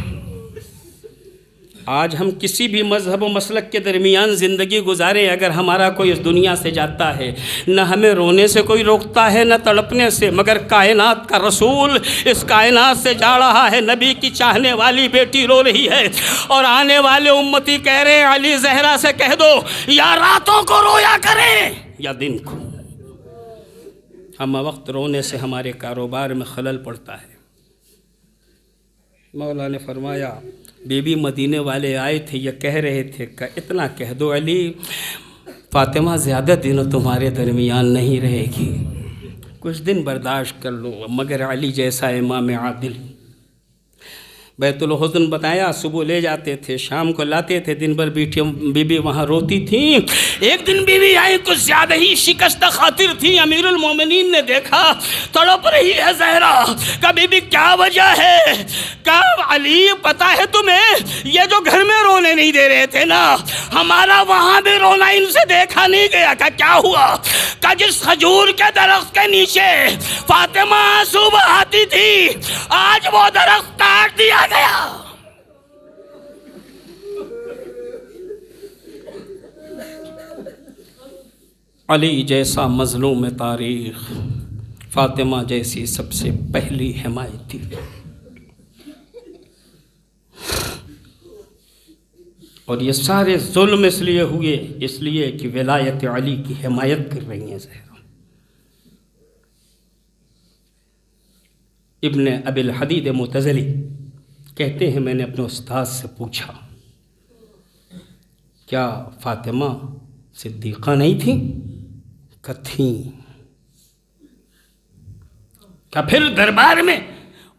A: آج ہم کسی بھی مذہب و مسلک کے درمیان زندگی گزاریں، اگر ہمارا کوئی اس دنیا سے جاتا ہے، نہ ہمیں رونے سے کوئی روکتا ہے نہ تڑپنے سے، مگر کائنات کا رسول اس کائنات سے جا رہا ہے، نبی کی چاہنے والی بیٹی رو رہی ہے، اور آنے والے امتی کہہ رہے ہیں علی زہرا سے کہہ دو یا راتوں کو رویا کریں یا دن کو۔ ہم وقت رونے سے ہمارے کاروبار میں خلل پڑتا ہے۔ مولا نے فرمایا بی بی مدینے والے آئے تھے، یہ کہہ رہے تھے کہ اتنا کہہ دو علی، فاطمہ زیادہ دن تمہارے درمیان نہیں رہے گی، کچھ دن برداشت کر لو۔ مگر علی جیسا امام عادل، بیت الحزن بتایا، صبح لے جاتے تھے، شام کو لاتے تھے، دن بھر بی بی وہاں روتی تھیں۔ ایک دن بی بی آئی، کچھ زیادہ ہی شکستہ خاطر تھی۔ امیر المومنین نے دیکھا تڑپ رہی ہے زہرا، کہا بی بی کیا وجہ ہے؟ کہا علی پتہ ہے تمہیں، یہ جو گھر میں رونے نہیں دے رہے تھے نا، ہمارا وہاں بھی رونا ان سے دیکھا نہیں گیا۔ کہا کیا ہوا؟ کہا جس کھجور کے درخت کے نیچے فاطمہ آنسو بہاتی تھی، آج وہ درخت کاٹ دیا گیا۔ علی جیسا مظلوم تاریخ، فاطمہ جیسی سب سے پہلی حمایتی۔ اور یہ سارے ظلم اس لیے ہوئے، اس لیے کہ ولایت علی کی حمایت کر رہی ہیں زہرا۔ ابن ابی الحدید معتزلی کہتے ہیں میں نے اپنے استاد سے پوچھا کیا فاطمہ صدیقہ نہیں تھی؟ کہ تھیں۔ کہ پھر دربار میں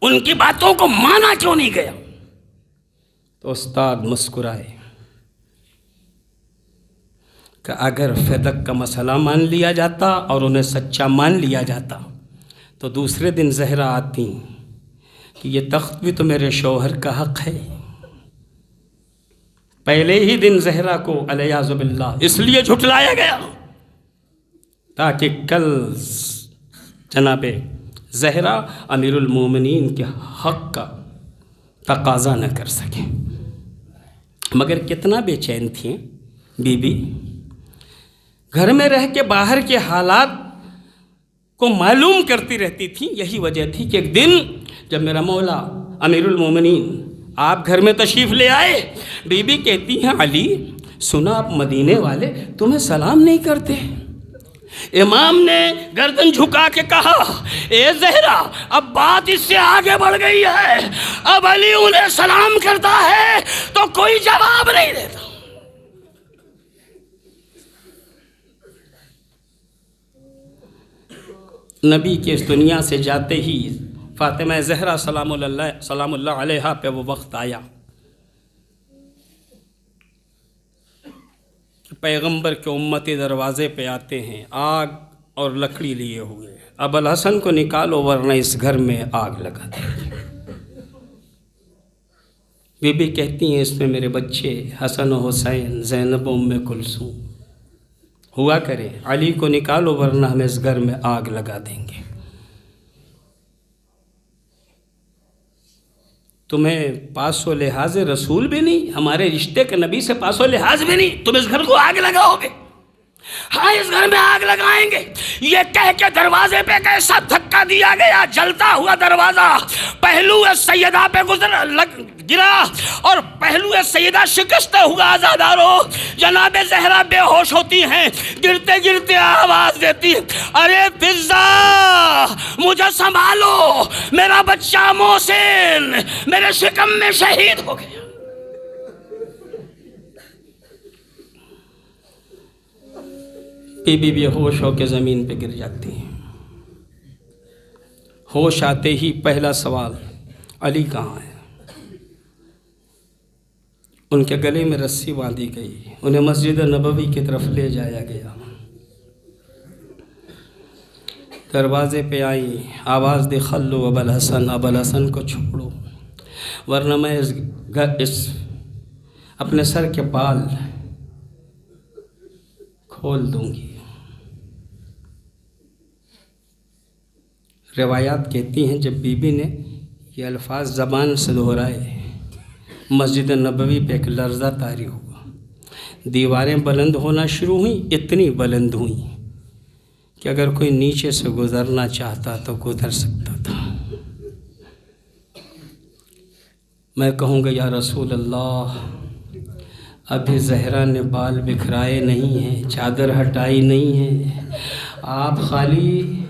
A: ان کی باتوں کو مانا کیوں نہیں گیا؟ تو استاد مسکرائے کہ اگر فدق کا مسئلہ مان لیا جاتا اور انہیں سچا مان لیا جاتا تو دوسرے دن زہرا آتی کہ یہ تخت بھی تو میرے شوہر کا حق ہے۔ پہلے ہی دن زہرا کو علیاذ باللہ اس لیے جھٹلایا گیا تاکہ کل جناب زہرا امیر المومنین کے حق کا تقاضا نہ کر سکے۔ مگر کتنا بے چین تھیں بی بی، گھر میں رہ کے باہر کے حالات کو معلوم کرتی رہتی تھی۔ یہی وجہ تھی کہ ایک دن جب میرا مولا امیر المومنین آپ گھر میں تشریف لے آئے، بی بی کہتی ہیں علی سنا آپ مدینے والے تمہیں سلام نہیں کرتے۔ امام نے گردن جھکا کے کہا اے زہرا اب بات اس سے آگے بڑھ گئی ہے، اب علی انہیں سلام کرتا ہے تو کوئی جواب نہیں دیتا۔ نبی کے اس دنیا سے جاتے ہی فاطمہ زہرا سلام اللہ علیہا پہ وہ وقت آیا کہ پیغمبر کے امتی دروازے پہ آتے ہیں آگ اور لکڑی لیے ہوئے، اب الحسن کو نکالو ورنہ اس گھر میں آگ لگا دیں۔ بی بی کہتی ہیں اس میں میرے بچے حسن و حسین، زینب و ام کلثوم ہوا کرے، علی کو نکالو ورنہ ہم اس گھر میں آگ لگا دیں گے۔ تمہیں پاس و لحاظ رسول بھی نہیں، ہمارے رشتے کے نبی سے پاس و لحاظ بھی نہیں، تم اس گھر کو آگ لگاؤ گے؟ ہاں اس گھر میں آگ لگائیں گے۔ یہ کہہ کے دروازے پہ کیسا دھکا دیا گیا، جلتا ہوا دروازہ پہلو سیدہ پہ گرا اور پہلو سیدہ شکست ہوا آزادارو۔ جناب زہرا بے ہوش ہوتی ہیں، گرتے گرتے آواز دیتی ارے فضہ مجھے سنبھالو، میرا بچہ محسن میرے شکم میں شہید ہو گیا۔ بی بی بے ہوش ہو کے زمین پہ گر جاتی ہیں۔ ہوش آتے ہی پہلا سوال علی کہاں ہے؟ ان کے گلے میں رسی باندھی گئی، انہیں مسجد نبوی کی طرف لے جایا گیا۔ دروازے پہ آئی، آواز دی خلو ابو الحسن، ابو الحسن کو چھوڑو ورنہ میں اس اپنے سر کے بال کھول دوں گی۔ روایات کہتی ہیں جب بی بی نے یہ الفاظ زبان سے دہرائے مسجد نبوی پہ ایک لرزہ طاری ہوا، دیواریں بلند ہونا شروع ہوئیں، اتنی بلند ہوئیں کہ اگر کوئی نیچے سے گزرنا چاہتا تو گزر سکتا تھا۔ میں کہوں گا یا رسول اللہ ابھی زہرا نے بال بکھرائے نہیں ہیں، چادر ہٹائی نہیں ہے، آپ خالی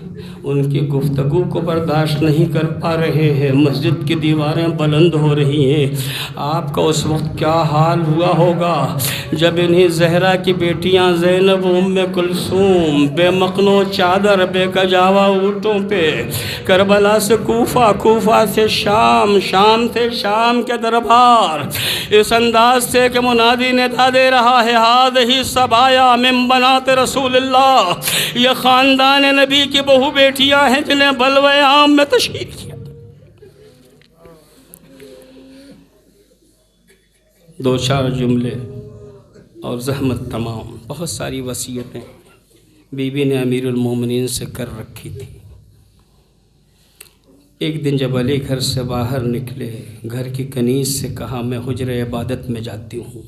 A: ان کی گفتگو کو برداشت نہیں کر پا رہے ہیں، مسجد کی دیواریں بلند ہو رہی ہیں۔ آپ کا اس وقت کیا حال ہوا ہوگا جب انہیں زہرا کی بیٹیاں زینب و ام کلثوم بے مقنو چادر بے کجاوا اونٹوں پہ کربلا سے کوفہ، کوفہ سے شام، شام سے شام کے دربار اس انداز سے کہ منادی ندا دے رہا ہے ہذہ صبایا من بنات رسول اللہ، یہ خاندان نبی کی بہو بیٹیاں ہیں جنہیں بلوے عام میں تشہیر کیا۔ دو چار جملے اور زحمت تمام، بہت ساری وصیتیں بی بی نے امیر المومنین سے کر رکھی تھی۔ ایک دن جب علی گھر سے باہر نکلے، گھر کی کنیز سے کہا میں حجر عبادت میں جاتی ہوں۔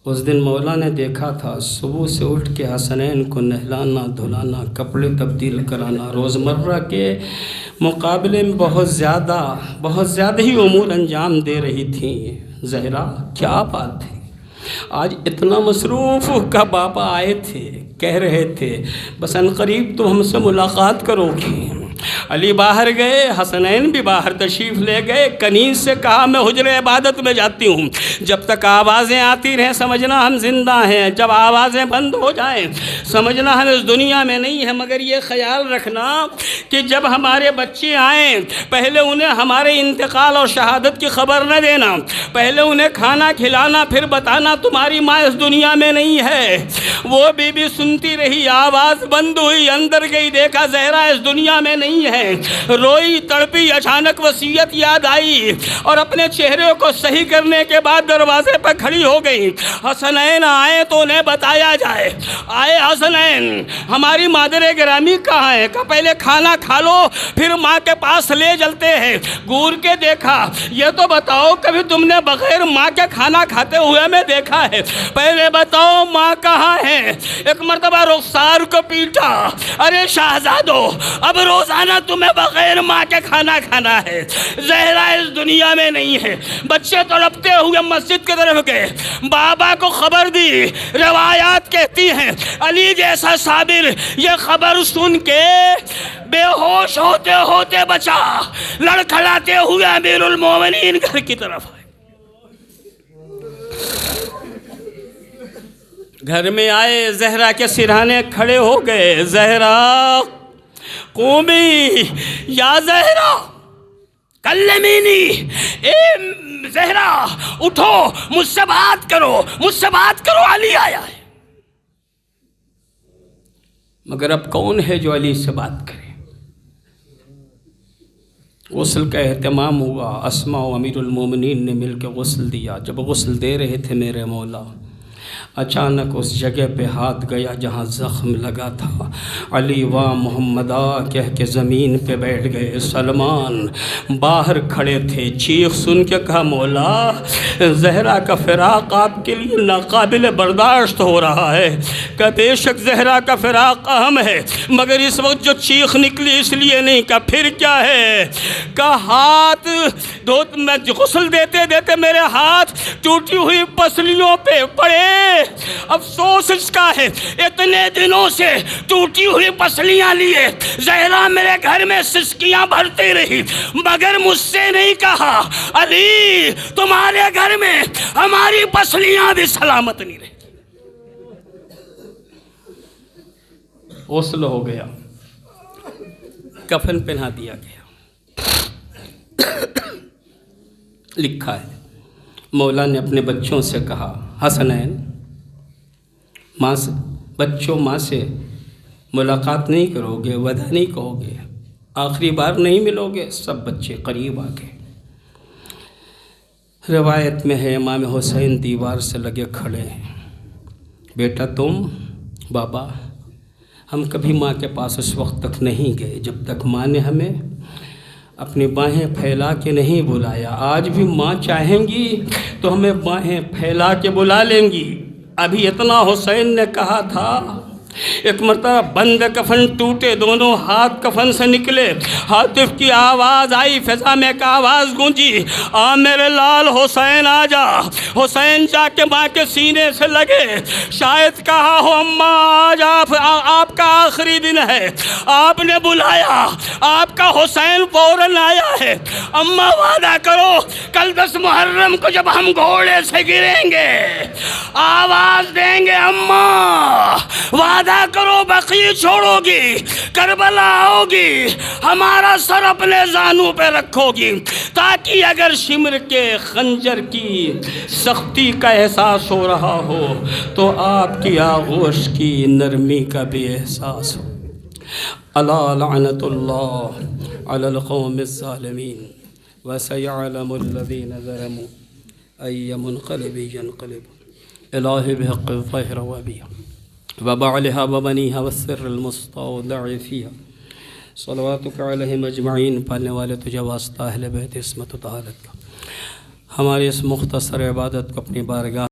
A: اس دن مولا نے دیکھا تھا صبح سے اٹھ کے حسنین کو نہلانا دھلانا، کپڑے تبدیل کرانا، روزمرہ کے مقابلے میں بہت زیادہ ہی امور انجام دے رہی تھیں۔ زہرا کیا بات ہے، آج اتنا مصروف کا باپا آئے تھے، کہہ رہے تھے بس عنقریب تو ہم سے ملاقات کرو گے۔ علی باہر گئے، حسنین بھی باہر تشریف لے گئے، کنیز سے کہا میں حجر عبادت میں جاتی ہوں، جب تک آوازیں آتی رہیں سمجھنا ہم زندہ ہیں، جب آوازیں بند ہو جائیں سمجھنا ہم اس دنیا میں نہیں ہیں، مگر یہ خیال رکھنا کہ جب ہمارے بچے آئیں پہلے انہیں ہمارے انتقال اور شہادت کی خبر نہ دینا، پہلے انہیں کھانا کھلانا پھر بتانا تمہاری ماں اس دنیا میں نہیں ہے۔ وہ بی بی سنتی رہی، آواز بند ہوئی، اندر گئی، دیکھا زہرا اس دنیا میں نہیں ہے، روئی تڑپی، اچانک وصیت یاد آئی اور اپنے چہرے کو صحیح کرنے کے بعد دروازے پر کھڑی ہو گئی۔ حسنین آئے تو انہیں بتایا جائے، آئے حسنین ہماری مادر گرامی کہاں ہے؟ کہ پہلے کھانا کھا لو پھر ماں کے پاس لے چلتے ہیں۔ گور کے دیکھا، یہ تو بتاؤ کبھی تم نے بغیر ماں کے کھانا کھاتے ہوئے میں دیکھا ہے؟ پہلے بتاؤ ماں کہاں ہے؟ ایک مرتبہ رخسار کو پیٹا، ارے شہزادو اب روزانہ تمہیں بغیر ماں کے کھانا کھانا ہے، زہرا اس دنیا میں نہیں ہے۔ بچے تڑپتے ہوئے مسجد کی طرف گئے، بابا کو خبر دی، روایات کہتی ہیں علی جیسا صابر یہ خبر سن کے بے ہوش ہوتے ہوتے بچا، لڑکھڑاتے ہوئے امیر المومنین گھر کی طرف آئے۔ گھر میں آئے، زہرا کے سرہانے کھڑے ہو گئے، زہرا قومی یا زہرا کلمینی، اے زہرا اٹھو مجھ سے بات کرو، مجھ سے بات کرو، علی آیا ہے۔ مگر اب کون ہے جو علی سے بات کرے؟ غسل کا اہتمام ہوا، اسماء و امیر المومنین نے مل کے غسل دیا۔ جب غسل دے رہے تھے میرے مولا، اچانک اس جگہ پہ ہاتھ گیا جہاں زخم لگا تھا۔ علی وا محمدہ کہہ کے زمین پہ بیٹھ گئے۔ سلمان باہر کھڑے تھے، چیخ سن کے کہا مولا زہرا کا فراق آپ کے لیے ناقابل برداشت ہو رہا ہے۔ کہ بے شک زہرا کا فراق اہم ہے، مگر اس وقت جو چیخ نکلی اس لیے نہیں۔ کہ پھر کیا ہے؟ کہ ہاتھ میں غسل دیتے دیتے میرے ہاتھ ٹوٹی ہوئی پسلیوں پہ پڑے۔ افسوس اس کا ہے اتنے دنوں سے ٹوٹی ہوئی پسلیاں لیے زہرا میرے گھر میں سسکیاں بھرتی رہی، مگر مجھ سے نہیں کہا علی تمہارے گھر میں ہماری پسلیاں بھی سلامت نہیں رہی۔ غسل ہو گیا، کفن پہنا دیا گیا۔ لکھا ہے مولا نے اپنے بچوں سے کہا حسنین ماں سے، بچوں ماں سے ملاقات نہیں کرو گے، وعدہ نہیں کہو گے، آخری بار نہیں ملو گے؟ سب بچے قریب آ گئے۔ روایت میں ہے امام حسین دیوار سے لگے کھڑے ہیں۔ بیٹا تم، بابا ہم کبھی ماں کے پاس اس وقت تک نہیں گئے جب تک ماں نے ہمیں اپنی باہیں پھیلا کے نہیں بلایا۔ آج بھی ماں چاہیں گی تو ہمیں باہیں پھیلا کے بلا لیں گی۔ ابھی اتنا حسین نے کہا تھا، ایک مرتبہ بند کفن ٹوٹے، دونوں ہاتھ کفن سے نکلے، ہاتف کی آواز آئی، فضا میں ایک آواز گونجی، آ میرے لال حسین آ جا۔ حسین جا کے ماں کے سینے سے لگے، شاید کہا ہو اماں آج آپ کا آخری دن ہے، آپ نے بلایا، آپ کا حسین فوراً آیا ہے۔ اماں وعدہ کرو کل 10 محرم کو جب ہم گھوڑے سے گریں گے آواز دیں گے اماں، وعدہ کرو بقیع چھوڑو گی، کربلا آؤ گی، ہمارا سر اپنے زانوں پہ رکھو گی، تاکہ اگر شمر کے خنجر کی سختی کا احساس ہو رہا ہو تو آپ کی آغوش کی نرمی کا بھی احساس ہو۔ الا لعنت اللہ علی القوم الظالمین وسيعلم الذين ظلموا أي منقلب ينقلب الہی بحق الظاہر وبیہ وبعلها وبنیها والسر المستودع فیہا صلواتک علیہم اجمعین۔ پالنے والے تجھے واسطہ اہل بیت عصمت و طہارت کا، ہماری اس مختصر عبادت کو اپنی بارگاہ